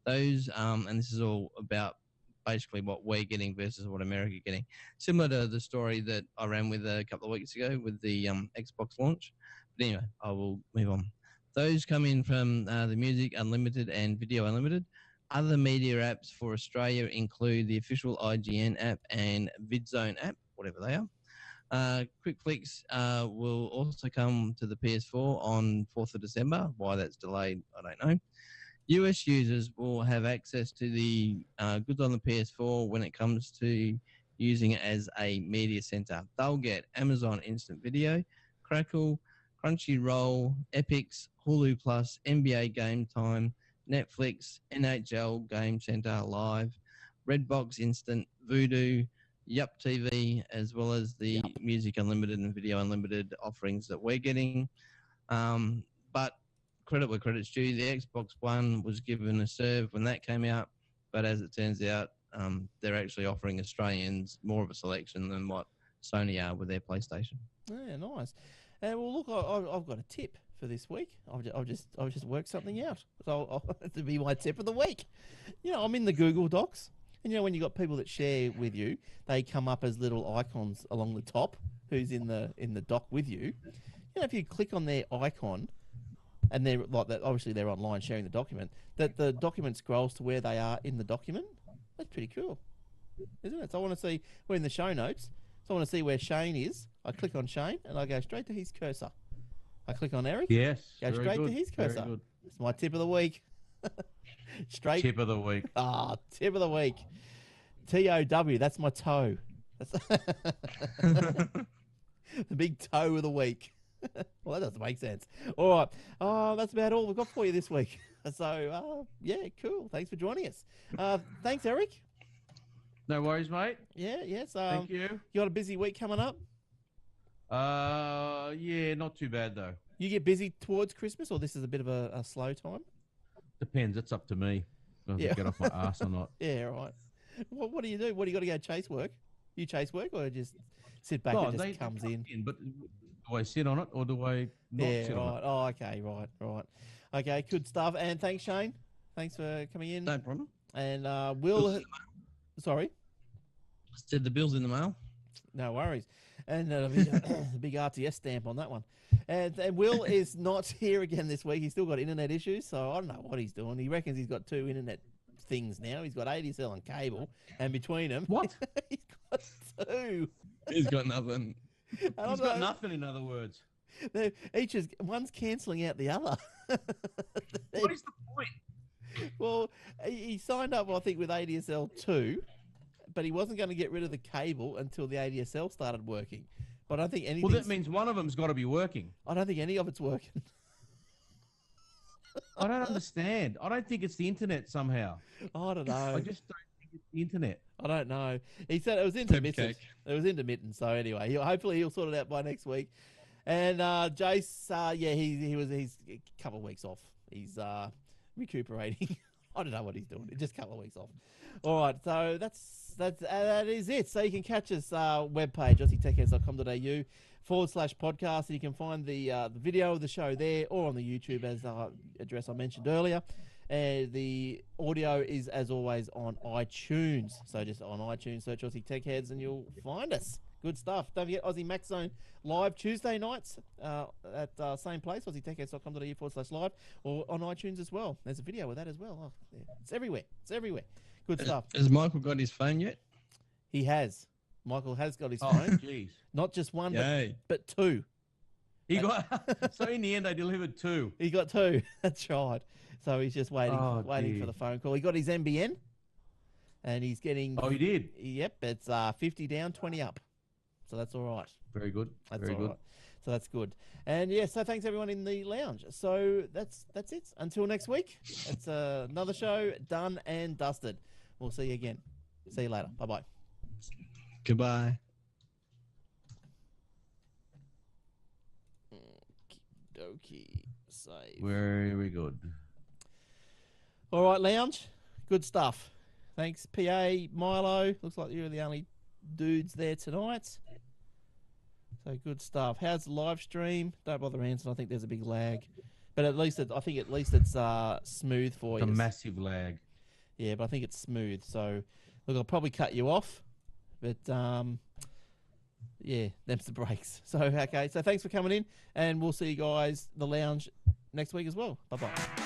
Those, and this is all about basically what we're getting versus what America getting. Similar to the story that I ran with a couple of weeks ago with the Xbox launch. But anyway, I will move on. Those come in from the Music Unlimited and Video Unlimited. Other media apps for Australia include the official IGN app and VidZone app, whatever they are. Quick Flicks will also come to the PS4 on 4th of December. Why that's delayed, I don't know. US users will have access to the goods on the PS4 when it comes to using it as a media center. They'll get Amazon Instant Video, Crackle, Crunchyroll, Epix, Hulu Plus, NBA Game Time, Netflix, NHL Game Center Live, Redbox Instant, Vudu, Yup TV, as well as the Music Unlimited and Video Unlimited offerings that we're getting. But credit where credit's due, the Xbox One was given a serve when that came out, but as it turns out, they're actually offering Australians more of a selection than what Sony are with their PlayStation.
Yeah, nice. Well, look, I've got a tip for this week. I've just worked something out. So to be my tip of the week. You know, I'm in the Google Docs, and you know when you got people that share with you, they come up as little icons along the top. Who's in the doc with you? You know, if you click on their icon, and they're like that, obviously they're online sharing the document, that the document scrolls to where they are in the document. That's pretty cool, isn't it? So I want to see, we're in the show notes, so I want to see where Shane is. I click on Shane and I go straight to his cursor. I click on Eric.
Yes.
Go straight to his cursor.
Very good.
It's my tip of the week. Straight.
Tip of the week.
Tip of the week. TOW, that's my toe. That's the big toe of the week. Well, that doesn't make sense. All right. That's about all we've got for you this week. So, yeah, cool. Thanks for joining us. Thanks, Eric.
No worries, mate.
Yeah, yes.
Thank you.
You got a busy week coming up?
Yeah, not too bad, though.
You get busy towards Christmas, or this is a bit of a slow time?
Depends. It's up to me. If I get off my ass or not.
Yeah, right. What do you do? What do you got to go chase work? You chase work, or just sit back and just comes in?
But do I sit on it, or do I not sit on it?
Oh, okay, right. Okay, good stuff. And thanks, Shane. Thanks for coming in.
No problem.
And Will... Sorry?
I said the bill's in the mail.
No worries. And a big RTS stamp on that one. And Will is not here again this week. He's still got internet issues, so I don't know what he's doing. He reckons he's got 2 internet things now. He's got ADSL and cable, and between them...
What?
He's got 2.
He's got nothing.
He's got nothing, in other words.
One's cancelling out the other.
What is the point?
Well, he signed up, I think, with ADSL 2, but he wasn't going to get rid of the cable until the ADSL started working. But I don't think anything.
Well, that means one of them's got to be working.
I don't think any of it's working.
I don't understand. I don't think it's the internet somehow.
I don't know.
I just don't think it's the internet.
I don't know. He said it was intermittent. It was intermittent. So anyway, hopefully he'll sort it out by next week. And Jace, he's a couple of weeks off. He's recuperating. I don't know what he's doing. It's just a couple of weeks off. All right, so that is it. So you can catch us webpage, aussietechheads.com.au/podcast, and you can find the video of the show there, or on the YouTube as address I mentioned earlier. The audio is, as always, on iTunes. So just on iTunes, search Aussie Tech Heads and you'll find us. Good stuff. Don't forget Aussie Max Zone live Tuesday nights at same place, aussietechheads.com.au/live, or on iTunes as well. There's a video of that as well. Oh, yeah. It's everywhere. It's everywhere. Good stuff.
Has Michael got his phone yet?
He has. Michael has got his phone.
Jeez.
Not just one,
Yay.
but two.
He got so in the end they delivered 2.
He got 2. That's right. So he's just waiting
dear.
for the phone call. He got his NBN, and he's getting.
Oh, he did.
Yep, it's 50 down, 20 up. So that's all right.
Very good.
That's
Very
all
good.
right. So that's good. And yeah, so thanks everyone in the lounge. So that's it. Until next week, it's another show done and dusted. We'll see you again. See you later. Bye bye.
Goodbye.
Okie save.
Very good.
All right, lounge. Good stuff. Thanks, PA, Milo. Looks like you're the only dudes there tonight. So good stuff. How's the live stream? Don't bother answering. I think there's a big lag, but at least I think it's smooth for
It's a
you.
massive lag.
Yeah, but I think it's smooth. So look, I'll probably cut you off, but yeah, them's the breaks. So okay, so thanks for coming in, and we'll see you guys the lounge next week as well. Bye bye.